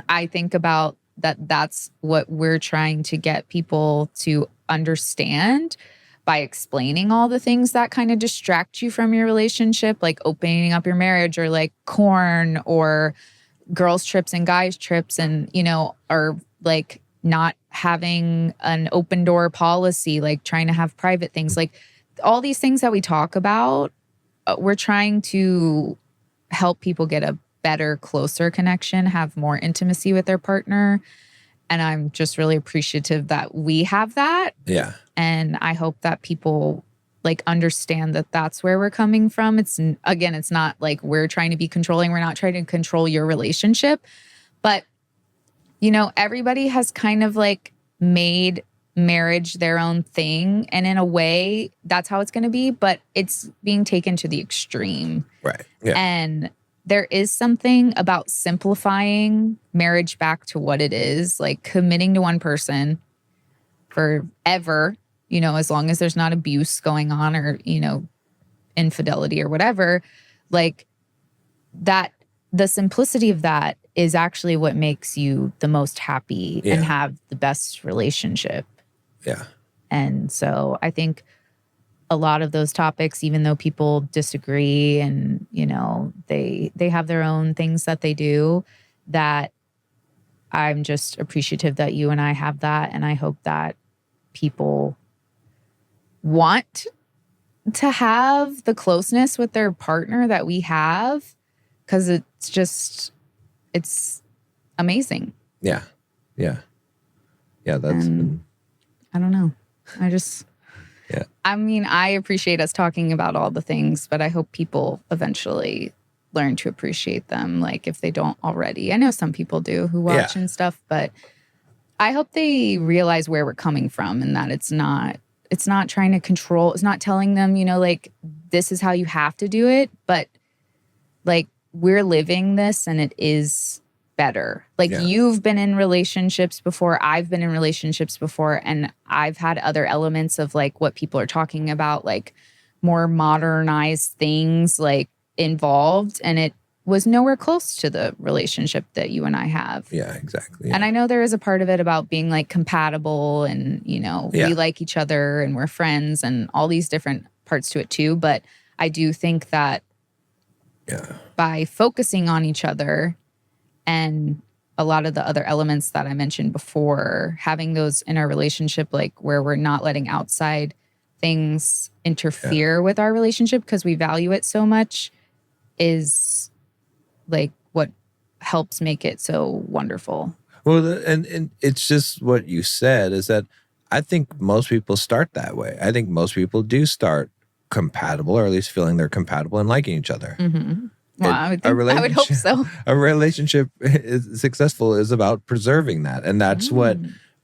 B: I think about that's what we're trying to get people to understand by explaining all the things that kind of distract you from your relationship, like opening up your marriage, or like corn, or girls trips and guys trips, and or like not having an open door policy, like trying to have private things, like all these things that we talk about. We're trying to help people get a better, closer connection, have more intimacy with their partner. And I'm just really appreciative that we have that.
A: Yeah.
B: And I hope that people like understand that that's where we're coming from. It's not like we're trying to be controlling. We're not trying to control your relationship. But, everybody has kind of like made marriage their own thing. And in a way, that's how it's going to be. But it's being taken to the extreme.
A: Right. Yeah.
B: And there is something about simplifying marriage back to what it is, like committing to one person forever, as long as there's not abuse going on, or, infidelity or whatever, like that, the simplicity of that is actually what makes you the most happy and have the best relationship.
A: Yeah.
B: And so I think a lot of those topics, even though people disagree and, you know, they have their own things that they do, that I'm just appreciative that you and I have that. And I hope that people want to have the closeness with their partner that we have, because it's amazing.
A: Yeah. That's
B: I don't know.
A: yeah.
B: I mean, I appreciate us talking about all the things, but I hope people eventually learn to appreciate them, like if they don't already. I know some people do who watch and stuff, but I hope they realize where we're coming from, and that it's not trying to control. It's not telling them, you know, like, this is how you have to do it, but like, we're living this and it is better. Like, you've been in relationships before, I've been in relationships before, and I've had other elements of like what people are talking about, like more modernized things like involved, and it was nowhere close to the relationship that you and I have.
A: Yeah, exactly. Yeah.
B: And I know there is a part of it about being like compatible and, you know, we like each other and we're friends and all these different parts to it too. But I do think that by focusing on each other and a lot of the other elements that I mentioned before, having those in our relationship, like where we're not letting outside things interfere with our relationship because we value it so much, is like what helps make it so wonderful.
A: Well, and it's just what you said, is that I think most people start that way. I think most people do start compatible, or at least feeling they're compatible and liking each other.
B: Mm-hmm. Well, I would hope so.
A: A relationship successful is about preserving that. And that's what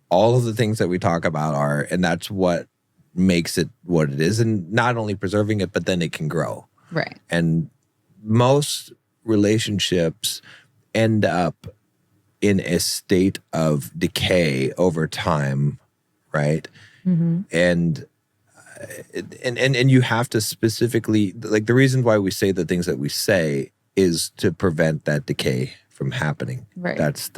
A: all of the things that we talk about are. And that's what makes it what it is. And not only preserving it, but then it can grow.
B: Right.
A: And most relationships end up in a state of decay over time, right? Mm-hmm. And you have to specifically, like, the reason why we say the things that we say is to prevent that decay from happening.
B: Right.
A: That's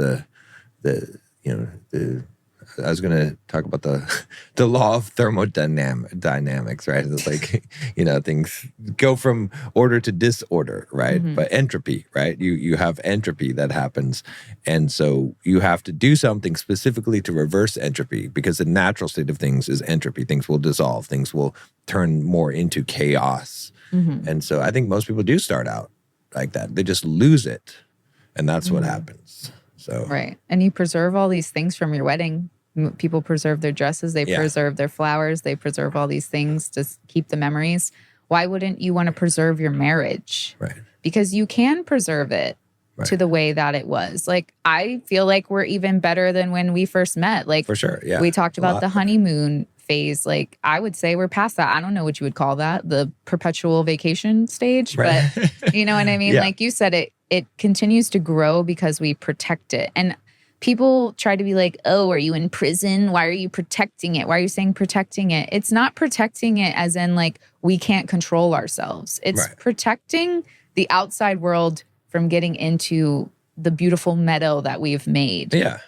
A: I was going to talk about the law of thermodynamics, right? It's like, you know, things go from order to disorder, right? Mm-hmm. But entropy, right? You have entropy that happens. And so you have to do something specifically to reverse entropy, because the natural state of things is entropy. Things will dissolve. Things will turn more into chaos. Mm-hmm. And so I think most people do start out like that. They just lose it. And that's what happens. So
B: right. And you preserve all these things from your wedding. People preserve their dresses. They preserve their flowers. They preserve all these things to keep the memories. Why wouldn't you want to preserve your marriage?
A: Right.
B: Because you can preserve it to the way that it was. Like, I feel like we're even better than when we first met. Like,
A: for sure. Yeah.
B: We talked about the honeymoon phase. Like, I would say we're past that. I don't know what you would call that, the perpetual vacation stage.
A: Right.
B: But you know what I mean? Like you said, it continues to grow because we protect it. And people try to be like, oh, are you in prison? Why are you protecting it? Why are you saying protecting it? It's not protecting it as in like we can't control ourselves. It's protecting the outside world from getting into the beautiful meadow that we've made.
A: Yeah.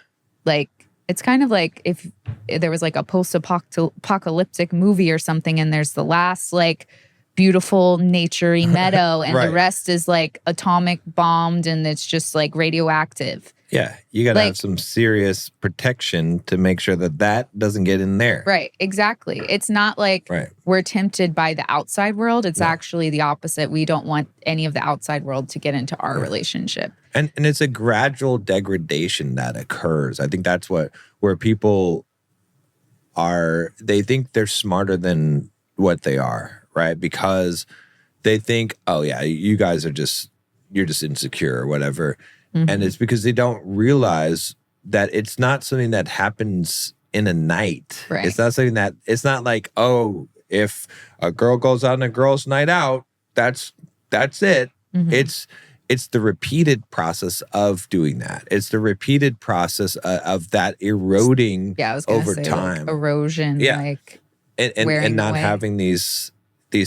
B: Like, it's kind of like if there was like a post-apocalyptic movie or something, and there's the last like beautiful nature-y meadow and the rest is like atomic bombed and it's just like radioactive.
A: Yeah, you got to have some serious protection to make sure that doesn't get in there.
B: Right, exactly. It's not like we're tempted by the outside world. It's actually the opposite. We don't want any of the outside world to get into our relationship.
A: And it's a gradual degradation that occurs. I think that's where people are, they think they're smarter than what they are, right? Because they think, oh yeah, you guys are you're just insecure or whatever. Mm-hmm. And it's because they don't realize that it's not something that happens in a night.
B: Right.
A: It's not something it's not like, oh, if a girl goes on a girl's night out, that's it. Mm-hmm. It's the repeated process of doing that. It's the repeated process of that eroding over time.
B: Like erosion, like
A: and not having these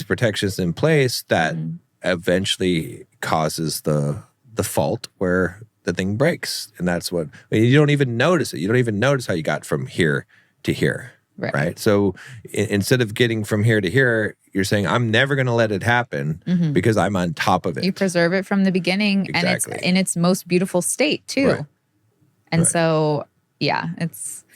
A: protections in place that eventually causes the fault where the thing breaks. And that's what, you don't even notice it. You don't even notice how you got from here to here. Right. So instead of getting from here to here, you're saying, I'm never going to let it happen because I'm on top of it.
B: You preserve it from the beginning and it's in its most beautiful state too.
A: Right.
B: And so,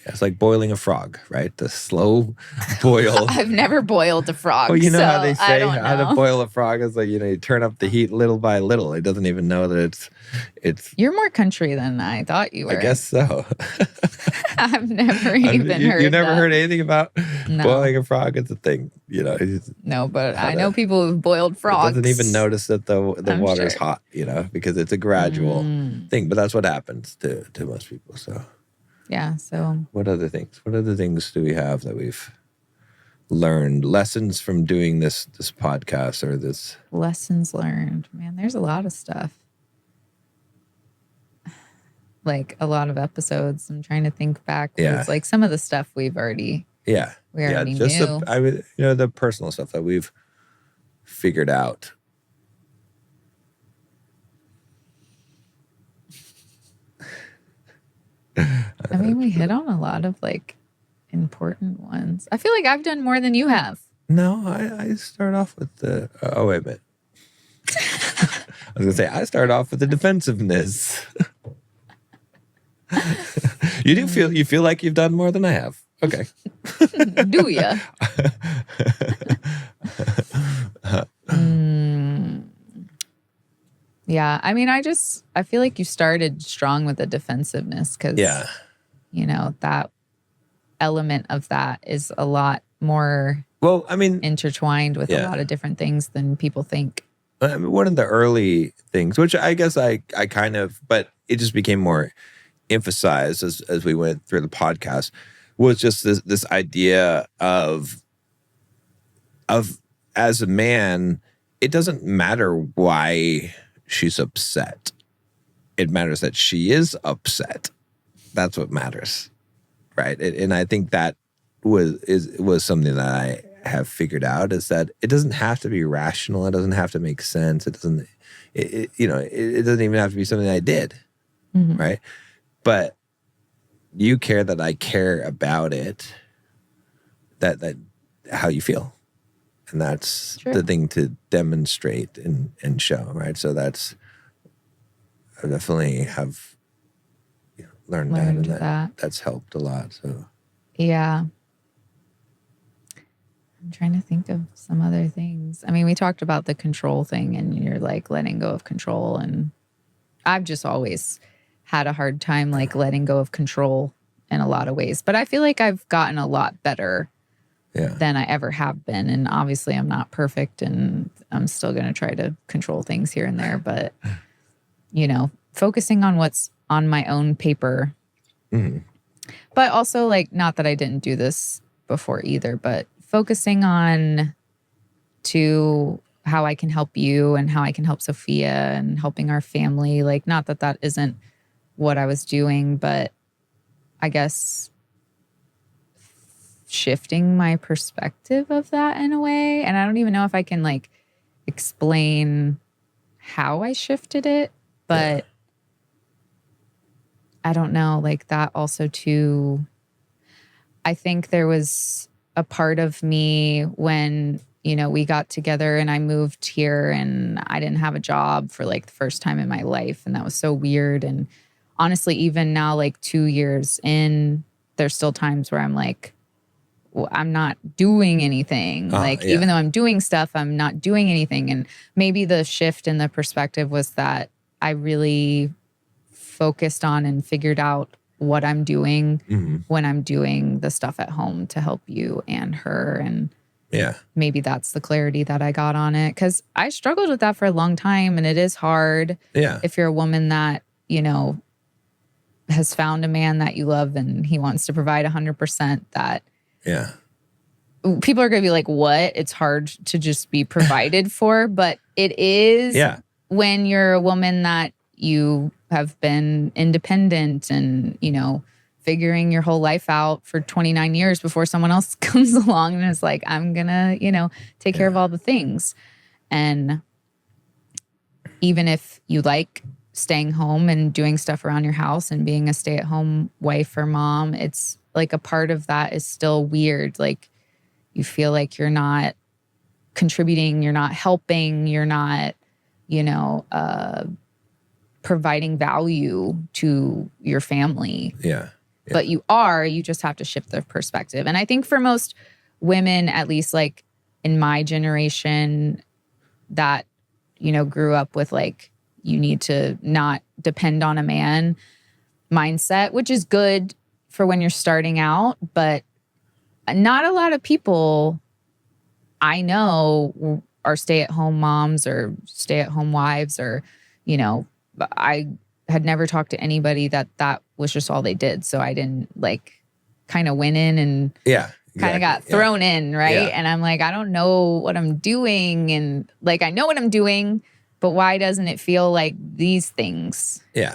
B: it's
A: like boiling a frog, right? The slow boil.
B: I've never boiled a frog.
A: Well, you know
B: so
A: how they say
B: how
A: to boil a frog is like, you turn up the heat little by little. It doesn't even know that it's.
B: You're more country than I thought you were.
A: I guess so.
B: I've never even heard
A: You never
B: that.
A: heard anything about boiling a frog? It's a thing,
B: No, but I know people who've boiled frogs.
A: It doesn't even notice that the water's hot, because it's a gradual thing. But that's what happens to most people, so.
B: Yeah, so.
A: What other things? What other things do we have that we've learned? Lessons from doing this podcast or this?
B: Lessons learned. Man, there's a lot of stuff. Like a lot of episodes. I'm trying to think back.
A: Yeah.
B: It's like some of the stuff we've already.
A: Yeah.
B: We already
A: just
B: knew.
A: The personal stuff that we've figured out.
B: I mean, we hit on a lot of important ones. I feel like I've done more than you have.
A: No, I start off with the. Oh, wait a minute. I was gonna say I start off with the defensiveness. You feel like you've done more than I have. Okay.
B: Do ya? Yeah, I mean, I feel like you started strong with the defensiveness because, that element of that is a lot more intertwined with a lot of different things than people think.
A: I mean, one of the early things, which I guess I kind of, but it just became more emphasized as we went through the podcast, was just this idea of as a man, it doesn't matter why she's upset. It matters that she is upset. That's what matters, right? And I think that was something that I have figured out, is that it doesn't have to be rational. It doesn't have to make sense. It doesn't. It doesn't even have to be something I did, right? But you care that I care about it. That how you feel. And that's the thing to demonstrate and show, right? So I definitely have learned that, and that's helped a lot. So
B: yeah, I'm trying to think of some other things. I mean, we talked about the control thing, and you're like letting go of control, and I've just always had a hard time letting go of control in a lot of ways. But I feel like I've gotten a lot better. Than I ever have been. And obviously I'm not perfect and I'm still going to try to control things here and there. But, focusing on what's on my own paper. But also not that I didn't do this before either, but focusing on to how I can help you and how I can help Sophia and helping our family. Not that isn't what I was doing, but I guess shifting my perspective of that in a way. And I don't even know if I can explain how I shifted it, but I don't know, that also too, I think there was a part of me when, we got together and I moved here and I didn't have a job for the first time in my life. And that was so weird. And honestly, even now, 2 years in, there's still times where I'm I'm not doing anything. Even though I'm doing stuff, I'm not doing anything. And maybe the shift in the perspective was that I really focused on and figured out what I'm doing when I'm doing the stuff at home to help you and her. And maybe that's the clarity that I got on it. Because I struggled with that for a long time. And it is hard if you're a woman that, has found a man that you love and he wants to provide 100%, that people are going to be like, what? It's hard to just be provided for. But it is when you're a woman that you have been independent and, figuring your whole life out for 29 years before someone else comes along and is like, I'm going to, take care of all the things. And even if you like staying home and doing stuff around your house and being a stay-at-home wife or mom, it's like a part of that is still weird. Like you feel like you're not contributing, you're not helping, you're not, providing value to your family.
A: Yeah.
B: But you just have to shift the perspective. And I think for most women, at least like in my generation that, grew up with like, you need to not depend on a man mindset, which is good for when you're starting out. But not a lot of people I know are stay-at-home moms or stay-at-home wives or, I had never talked to anybody that was just all they did. So I didn't kind of went in and kind of got thrown in, right? Yeah. And I'm like, I don't know what I'm doing. And I know what I'm doing, but why doesn't it feel like these things?
A: Yeah.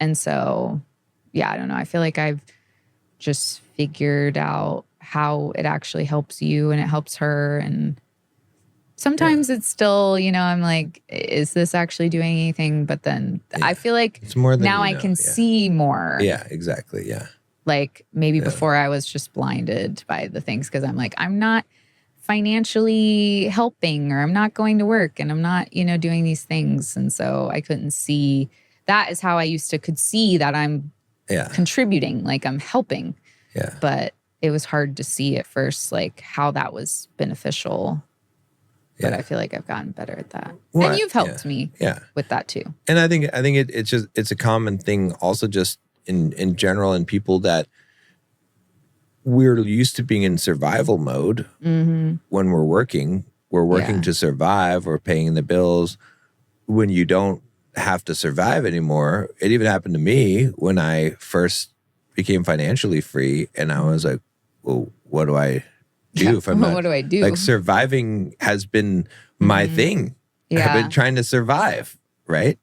B: And so, I don't know. I feel like I've just figured out how it actually helps you and it helps her. And sometimes it's still, I'm like, is this actually doing anything? But then I feel like
A: it's more than
B: now I can see more.
A: Yeah, exactly. Yeah.
B: Maybe before I was just blinded by the things because I'm like, I'm not financially helping or I'm not going to work and I'm not, doing these things. And so I couldn't see. That is how I could see that I'm contributing, like I'm helping.
A: Yeah.
B: But it was hard to see at first, how that was beneficial. But I feel like I've gotten better at that. Well, and you've helped me with that too.
A: And I think it's a common thing also just in general in people that we're used to being in survival mode when we're working. We're working to survive. We're paying the bills. When you don't have to survive anymore, it even happened to me when I first became financially free. And I was like, well, what do I do if I'm not?
B: What do I do?
A: Surviving has been my thing.
B: Yeah.
A: I've been trying to survive, right?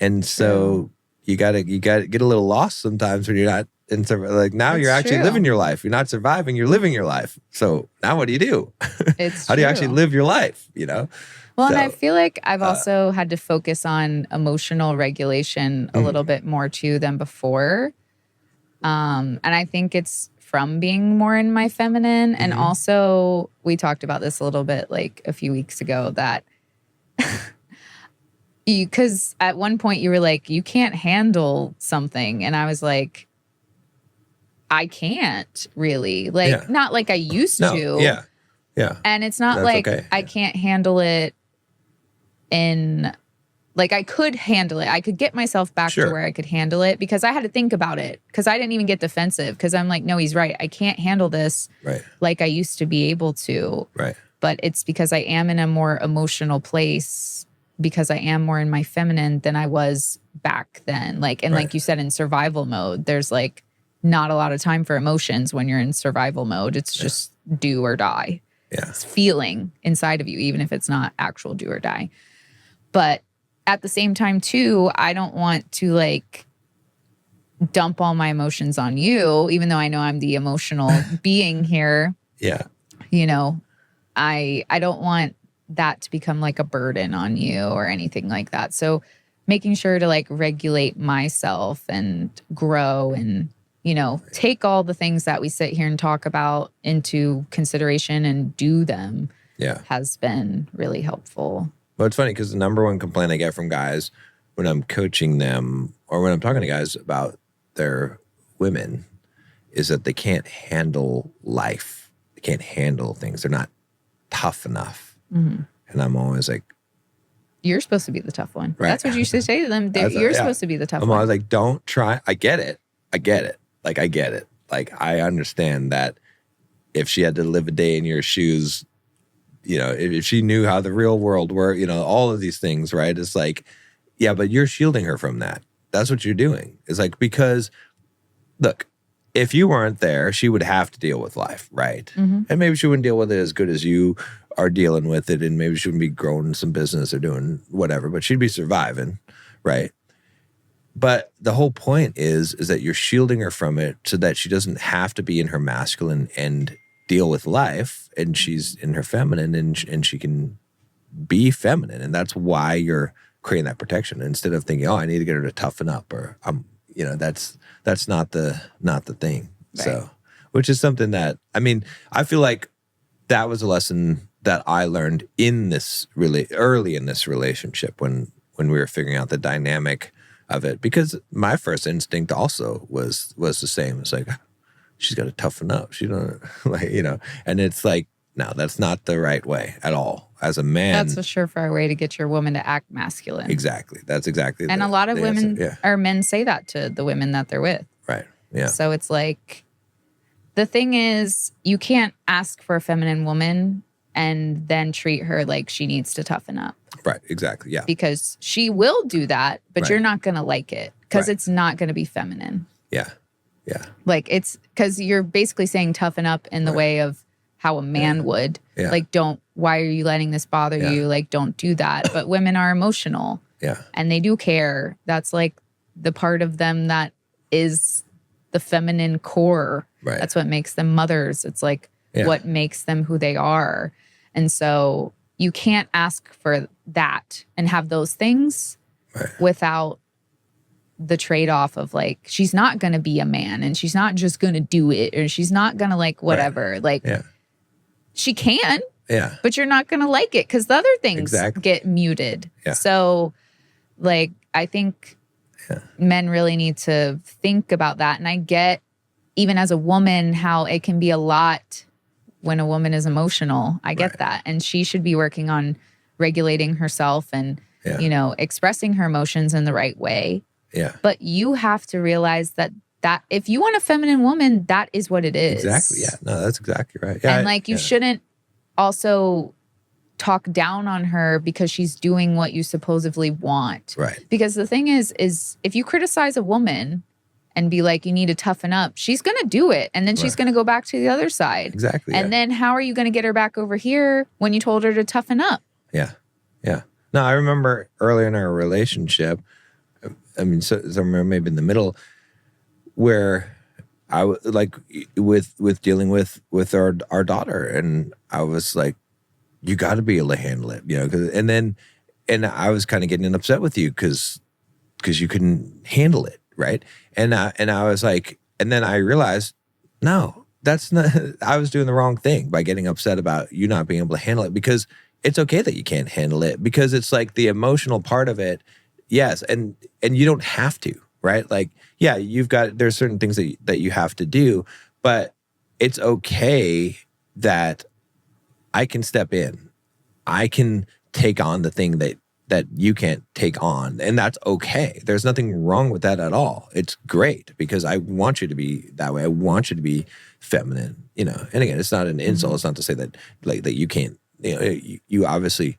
A: And so you gotta get a little lost sometimes when you're not in now you're actually living your life. You're not surviving, you're living your life. So now what do you do?
B: It's
A: how do you actually live your life,
B: Well, and I feel like I've also had to focus on emotional regulation a little bit more too than before. And I think it's from being more in my feminine. And also, we talked about this a little bit a few weeks ago that because at one point you were like, you can't handle something. And I was like, I can't really. Not like I used to.
A: Yeah. Yeah.
B: And it's not I can't handle it in... I could handle it. I could get myself back to where I could handle it because I had to think about it because I didn't even get defensive because I'm like, no, he's right. I can't handle this like I used to be able to.
A: Right.
B: But it's because I am in a more emotional place because I am more in my feminine than I was back then. Like you said, in survival mode, there's not a lot of time for emotions when you're in survival mode. It's just do or die.
A: Yeah.
B: It's feeling inside of you, even if it's not actual do or die. But at the same time, too, I don't want to dump all my emotions on you, even though I know I'm the emotional being here.
A: Yeah.
B: I don't want that to become a burden on you or anything like that. So making sure to regulate myself and grow and, take all the things that we sit here and talk about into consideration and do them has been really helpful.
A: Well, it's funny because the number one complaint I get from guys when I'm coaching them or when I'm talking to guys about their women is that they can't handle life. They can't handle things. They're not tough enough. And I'm always like,
B: you're supposed to be the tough one. Right. That's what you should say to them. You're supposed to be the tough one.
A: I'm always like, don't try. I get it. I get it. I understand that if she had to live a day in your shoes, if she knew how the real world worked, all of these things, right? It's but you're shielding her from that. That's what you're doing. It's because, look, if you weren't there, she would have to deal with life, right? And maybe she wouldn't deal with it as good as you are dealing with it, and maybe she wouldn't be growing some business or doing whatever, but she'd be surviving, right? But the whole point is that you're shielding her from it so that she doesn't have to be in her masculine and deal with life, and she's in her feminine and she can be feminine. And that's why you're creating that protection instead of thinking, oh, I need to get her to toughen up, or that's not the thing. Right. So, which is something that, I mean, I feel like that was a lesson that I learned in this really early in this relationship when we were figuring out the dynamic of it, because my first instinct also was the same. It's like, she's got to toughen up. She don't and it's like, no, that's not the right way at all. As a man,
B: that's a surefire way to get your woman to act masculine.
A: Exactly. That's exactly.
B: And a lot of women or men say that to the women that they're with.
A: Right. Yeah.
B: So it's like, the thing is, you can't ask for a feminine woman and then treat her like she needs to toughen up.
A: Right. Exactly. Yeah.
B: Because she will do that, but you're not going to like it because it's not going to be feminine.
A: Yeah. Yeah.
B: Like, it's because you're basically saying toughen up in the way of how a man would. Yeah. Like, why are you letting this bother you? Like, don't do that. But women are emotional.
A: Yeah.
B: And they do care. That's like the part of them that is the feminine core.
A: Right.
B: That's what makes them mothers. It's like what makes them who they are. And so you can't ask for that and have those things without the trade-off of like, she's not going to be a man and she's not just going to do it, or she's not going to like whatever. Right. Like she can, but you're not going to like it because the other things get muted. Yeah. So like, I think men really need to think about that. And I get, even as a woman, how it can be a lot when a woman is emotional. I get that. And she should be working on regulating herself and, expressing her emotions in the right way.
A: Yeah.
B: But you have to realize that if you want a feminine woman, that is what it is.
A: Exactly. Yeah. No, that's exactly right. Yeah.
B: And like, you shouldn't also talk down on her because she's doing what you supposedly want.
A: Right.
B: Because the thing is if you criticize a woman and be like, you need to toughen up, she's going to do it. And then she's going to go back to the other side.
A: Exactly.
B: And then how are you going to get her back over here when you told her to toughen up?
A: Yeah. Yeah. No, I remember earlier in our relationship, I mean, somewhere maybe in the middle, where I was like with dealing with our daughter, and I was like, you got to be able to handle it, and I was kind of getting upset with you because you couldn't handle it, right? And I was like, and then I realized, no, that's not. I was doing the wrong thing by getting upset about you not being able to handle it, because it's okay that you can't handle it, because it's like the emotional part of it. Yes, and you don't have to, right? Like, yeah, there's certain things that you have to do, but it's okay that I can step in. I can take on the thing that you can't take on, and that's okay. There's nothing wrong with that at all. It's great, because I want you to be that way. I want you to be feminine, And again, it's not an insult. It's not to say that that you can't. You obviously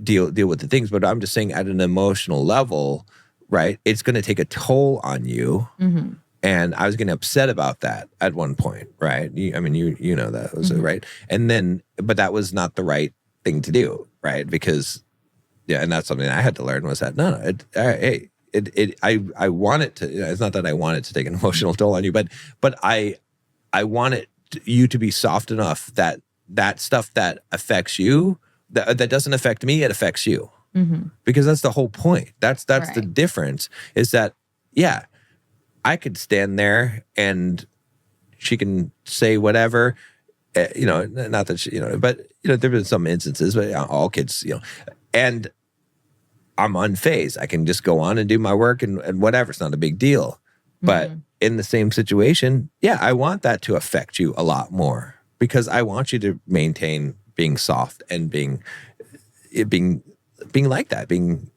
A: deal with the things, but I'm just saying at an emotional level, right? It's going to take a toll on you. Mm-hmm. And I was getting upset about that at one point, right? You know that was right. And then, but that was not the right thing to do, right? Because, and that's something I had to learn, was that I want it to. It's not that I want it to take an emotional toll on you, but I want you to be soft enough that stuff that affects you, that doesn't affect me, it affects you. Mm-hmm. Because that's the whole point. That's right. The difference, is that, I could stand there and she can say whatever, not that she, but, there have been some instances, but all kids, and I'm unfazed. I can just go on and do my work and whatever. It's not a big deal. But in the same situation, I want that to affect you a lot more, because I want you to maintain being soft and being like that, being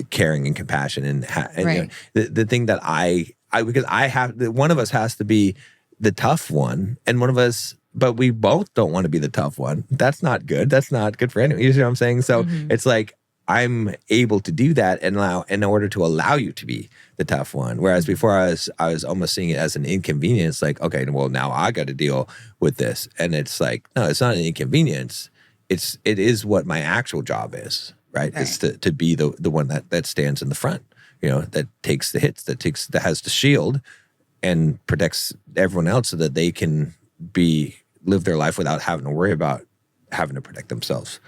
A: caring and compassionate, and
B: right.
A: The thing that I because I have, one of us has to be the tough one, and one of us, but we both don't want to be the tough one. That's not good. That's not good for anyone. You see what I'm saying? So it's like, I'm able to do that in order to allow you to be the tough one. Whereas before I was almost seeing it as an inconvenience. Like, okay, well, now I got to deal with this. And it's like, no, it's not an inconvenience. It is what my actual job is, right? It's to be the one that stands in the front, that takes the hits, that has the shield and protects everyone else, so that they can live their life without having to worry about having to protect themselves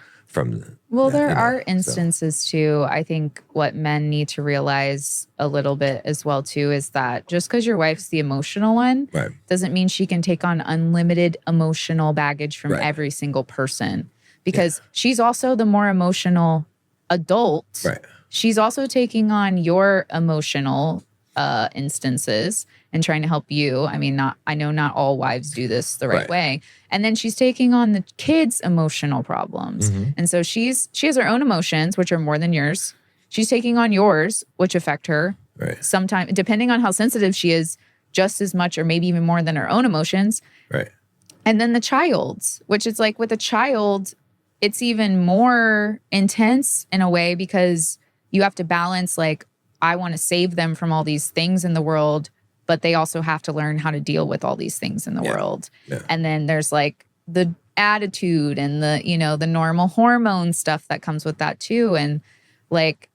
B: Well, there are instances too. I think what men need to realize a little bit as well too is that just because your wife's the emotional one doesn't mean she can take on unlimited emotional baggage from every single person, because she's also the more emotional adult. She's also taking on your emotional instances and trying to help you. I mean, I know not all wives do this the right way. And then she's taking on the kids' emotional problems. And so she has her own emotions, which are more than yours. She's taking on yours, which affect her. Sometimes, depending on how sensitive she is, just as much or maybe even more than her own emotions. And then the child's, which is like with a child, it's even more intense in a way, because you have to balance, like, I want to save them from all these things in the world, but they also have to learn how to deal with all these things in the world. And then there's like the attitude and the, you know, the normal hormone stuff that comes with that too. And like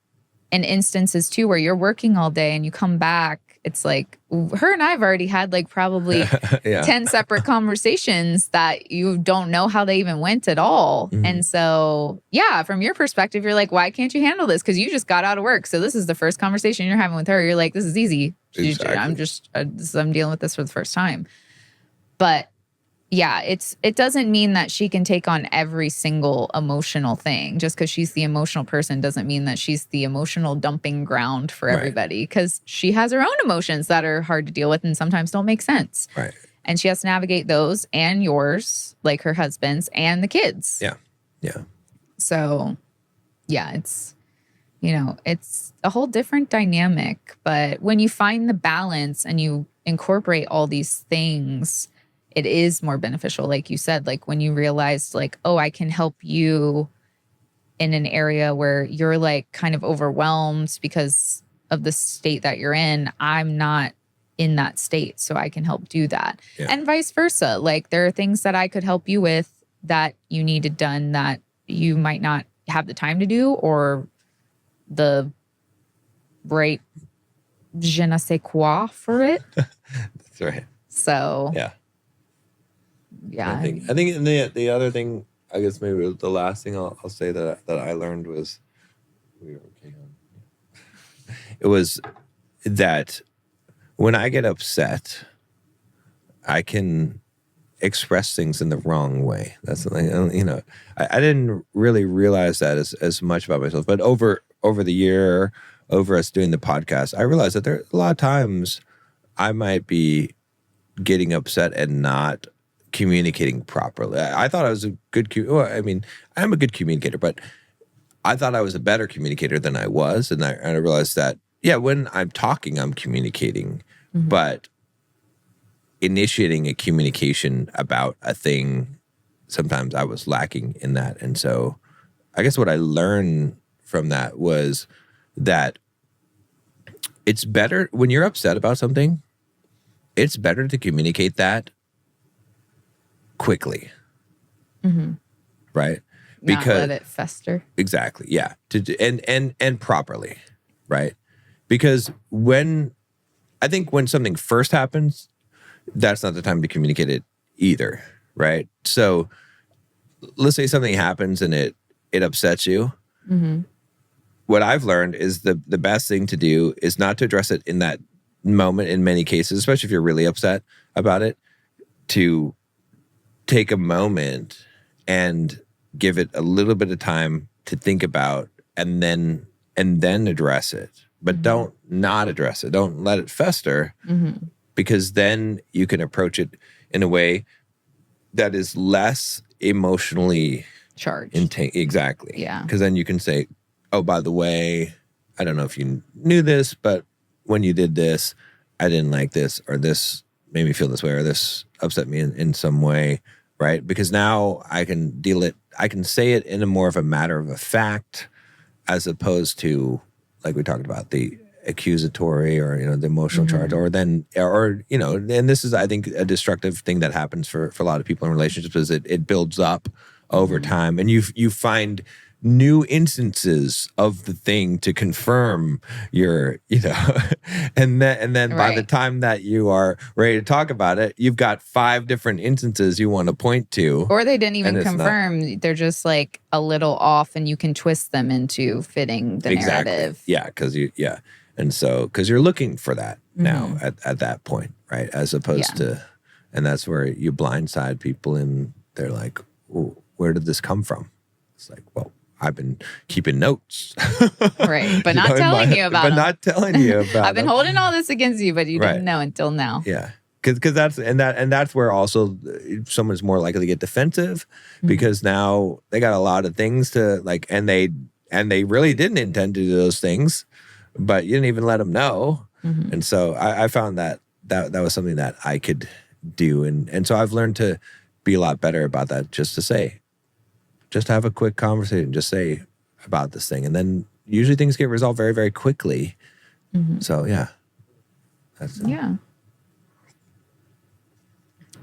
B: in instances too, where you're working all day and you come back, it's like her and I've already had like probably 10 separate conversations that you don't know how they even went at all. And so, yeah, from your perspective, you're like, why can't you handle this? Because you just got out of work. So this is the first conversation you're having with her. You're like, this is easy. I'm dealing with this for the first time. But yeah, it doesn't mean that she can take on every single emotional thing. Just because she's the emotional person doesn't mean that she's the emotional dumping ground for everybody, because she has her own emotions that are hard to deal with and sometimes don't make sense. And she has to navigate those and yours, like her husband's and the kids. So yeah, it's, you know, it's a whole different dynamic. But when you find the balance and you incorporate all these things, it is more beneficial. Like you said, like when you realized like, oh, I can help you in an area where you're like kind of overwhelmed because of the state that you're in. I'm not in that state, so I can help do that. And vice versa. Like there are things that I could help you with that you needed done that you might not have the time to do, or the right je ne sais quoi for it.
A: That's right.
B: So
A: I think the other thing, I guess maybe the last thing I'll say that I learned was, it was that when I get upset, I can express things in the wrong way. That's something, you know, I didn't really realize that as much about myself, but over the year, over us doing the podcast, I realized that there are a lot of times I might be getting upset and not communicating properly. I thought I was a good, I'm a good communicator, but I thought I was a better communicator than I was. And I realized that, when I'm talking, I'm communicating, but initiating a communication about a thing, sometimes I was lacking in that. And so I guess what I learned from that was that it's better when you're upset about something, it's better to communicate that quickly. Right?
B: Not let it fester.
A: Exactly. Yeah. And properly. Right? Because I think when something first happens, that's not the time to communicate it either. Right? So let's say something happens and it upsets you. What I've learned is the best thing to do is not to address it in that moment in many cases, especially if you're really upset about it, to take a moment and give it a little bit of time to think about and then address it. But don't not address it. Don't let it fester, because then you can approach it in a way that is less emotionally
B: charged.
A: Exactly.
B: Yeah.
A: Because then you can say, oh, by the way, I don't know if you knew this, but when you did this, I didn't like this, or this made me feel this way, or this upset me in some way, right? Because now I can I can say it in a more of a matter of a fact, as opposed to, like we talked about, the accusatory or, the emotional charge, or and this is, I think, a destructive thing that happens for a lot of people in relationships, is it builds up over time, and you find new instances of the thing to confirm your, and then by the time that you are ready to talk about it, you've got 5 different instances you want to point to.
B: Or they didn't even confirm. They're just like a little off, and you can twist them into fitting the narrative.
A: Yeah, because because you're looking for that now at that point, right? As opposed to, and that's where you blindside people and they're like, well, where did this come from? It's like, well, I've been keeping notes.
B: Right. But not telling you about it.
A: But not telling you about
B: I've been holding all this against you, but you didn't know until now.
A: Yeah. Because that's where also someone's more likely to get defensive because now they got a lot of things to like, and they really didn't intend to do those things, but you didn't even let them know. And so I found that was something that I could do. And so I've learned to be a lot better about that, just have a quick conversation, just say about this thing. And then usually things get resolved very, very quickly. So yeah.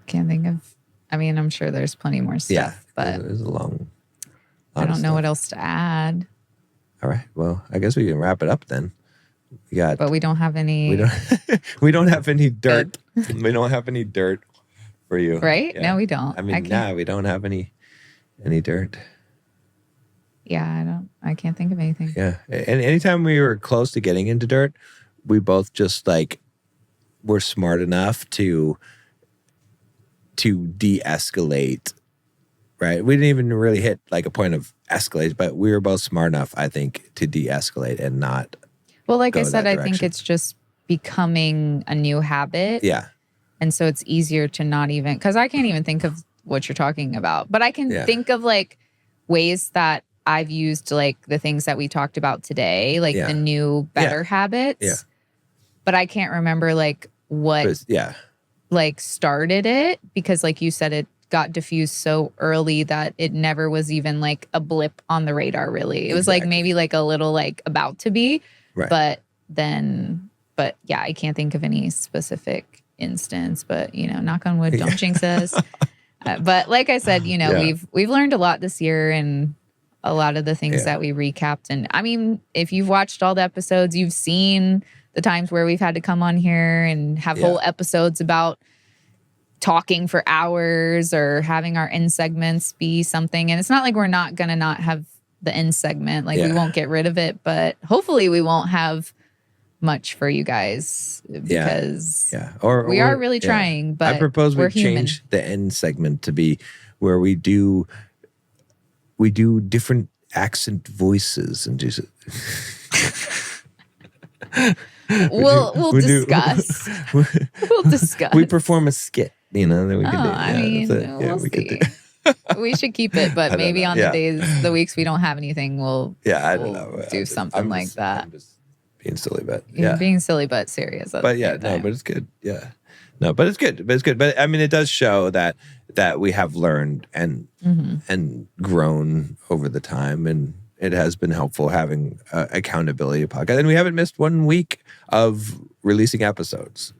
B: Can't think of, I'm sure there's plenty more stuff, but
A: there's a long
B: I don't know what else to add.
A: All right. Well, I guess we can wrap it up then.
B: But we don't have any.
A: We don't have any dirt. We don't have any dirt for you.
B: Right? Yeah. No, we don't.
A: We don't have any dirt.
B: Yeah, I can't think of anything.
A: Yeah. And anytime we were close to getting into dirt, we both just were smart enough to de-escalate, right? We didn't even really hit a point of escalate, but we were both smart enough, I think, to de-escalate and not.
B: Well, like I said, I think it's just becoming a new habit.
A: Yeah.
B: And so it's easier to not even, because I can't even think of what you're talking about, but I can think of ways that I've used the things that we talked about today, the new better habits.
A: Yeah.
B: But I can't remember what started it, because like you said, it got diffused so early that it never was even a blip on the radar, really. It was maybe a little about to be,
A: right.
B: But yeah, I can't think of any specific instance, but knock on wood, don't jinx us. But like I said, we've learned a lot this year, and a lot of the things that we recapped. And if you've watched all the episodes, you've seen the times where we've had to come on here and have whole episodes about talking for hours or having our end segments be something. And it's not like we're not going to not have the end segment. We won't get rid of it, but hopefully we won't have much for you guys, because we are really trying, but
A: I propose we
B: human.
A: Change the end segment to be where we do different accent voices and do
B: We'll discuss. We'll discuss.
A: We perform a skit, then we can do.
B: We'll see. We should keep it, but maybe on the weeks we don't have anything, we'll
A: I don't know.
B: Do something like that.
A: I'm just being silly, but
B: being silly but serious.
A: But but it's good. Yeah, no, but it's good. But it does show that we have learned and grown over the time, and it has been helpful having accountability podcast. And we haven't missed 1 week of releasing episodes,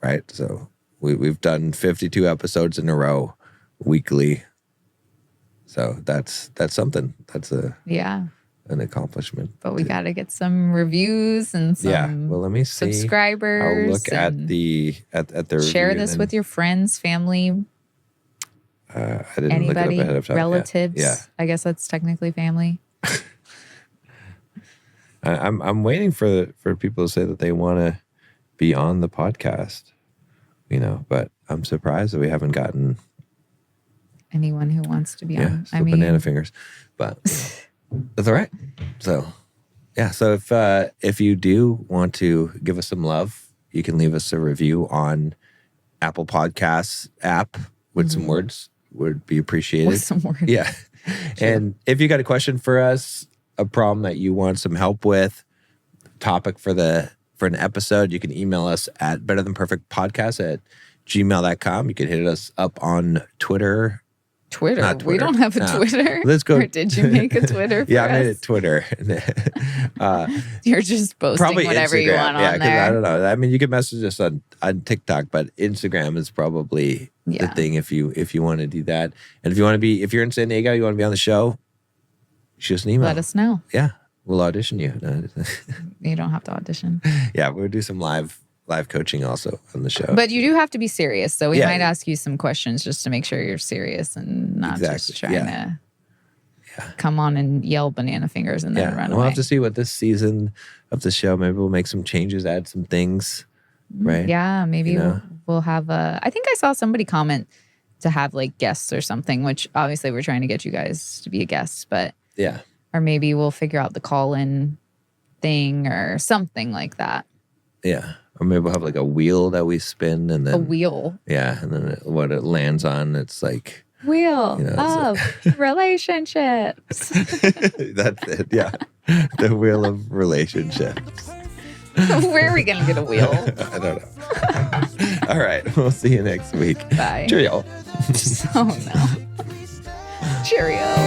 A: right? So we've done 52 episodes in a row weekly. So that's something. That's an accomplishment.
B: But we got to get some reviews and some
A: well, let me see.
B: Subscribers.
A: I'll look at the
B: share this with your friends, family.
A: I didn't look it up ahead of time.
B: Relatives. Yeah. I guess that's technically family.
A: I'm waiting for people to say that they want to be on the podcast, but I'm surprised that we haven't gotten
B: anyone who wants to be on.
A: Banana fingers, but that's all right. So if you do want to give us some love, you can leave us a review on Apple Podcasts app with some words. Would be appreciated.
B: With some words.
A: Yeah. Sure. And if you got a question for us, a problem that you want some help with, topic for an episode, you can email us at betterthanperfectpodcast@gmail.com. You can hit us up on Twitter.
B: Twitter? We don't have a Twitter.
A: Let's go.
B: Or did you make a Twitter for
A: I made it Twitter.
B: You're just posting whatever
A: Instagram.
B: You want on there.
A: I don't know. You can message us on TikTok, but Instagram is probably the thing if you want to do that. And if you're in San Diego, you want to be on the show, shoot us an email.
B: Let us know.
A: Yeah. We'll audition you.
B: You don't have to audition.
A: Yeah, we'll do some live coaching also on the show.
B: But you do have to be serious. So we might ask you some questions just to make sure you're serious and not just trying to come on and yell banana fingers and then run away.
A: We'll have to see what this season of the show, maybe we'll make some changes, add some things, right?
B: Yeah, maybe we'll have I think I saw somebody comment to have like guests or something, which obviously we're trying to get you guys to be a guest, but
A: yeah.
B: Or maybe we'll figure out the call-in thing or something like that.
A: Yeah. Or maybe we'll have like a wheel that we spin and then...
B: A wheel?
A: Yeah. And then what it lands on, it's like...
B: Wheel of relationships.
A: That's it. Yeah. The wheel of relationships.
B: Where are we going to get a wheel?
A: I don't know. All right. We'll see you next week.
B: Bye.
A: Cheerio.
B: Oh, no. Cheerio.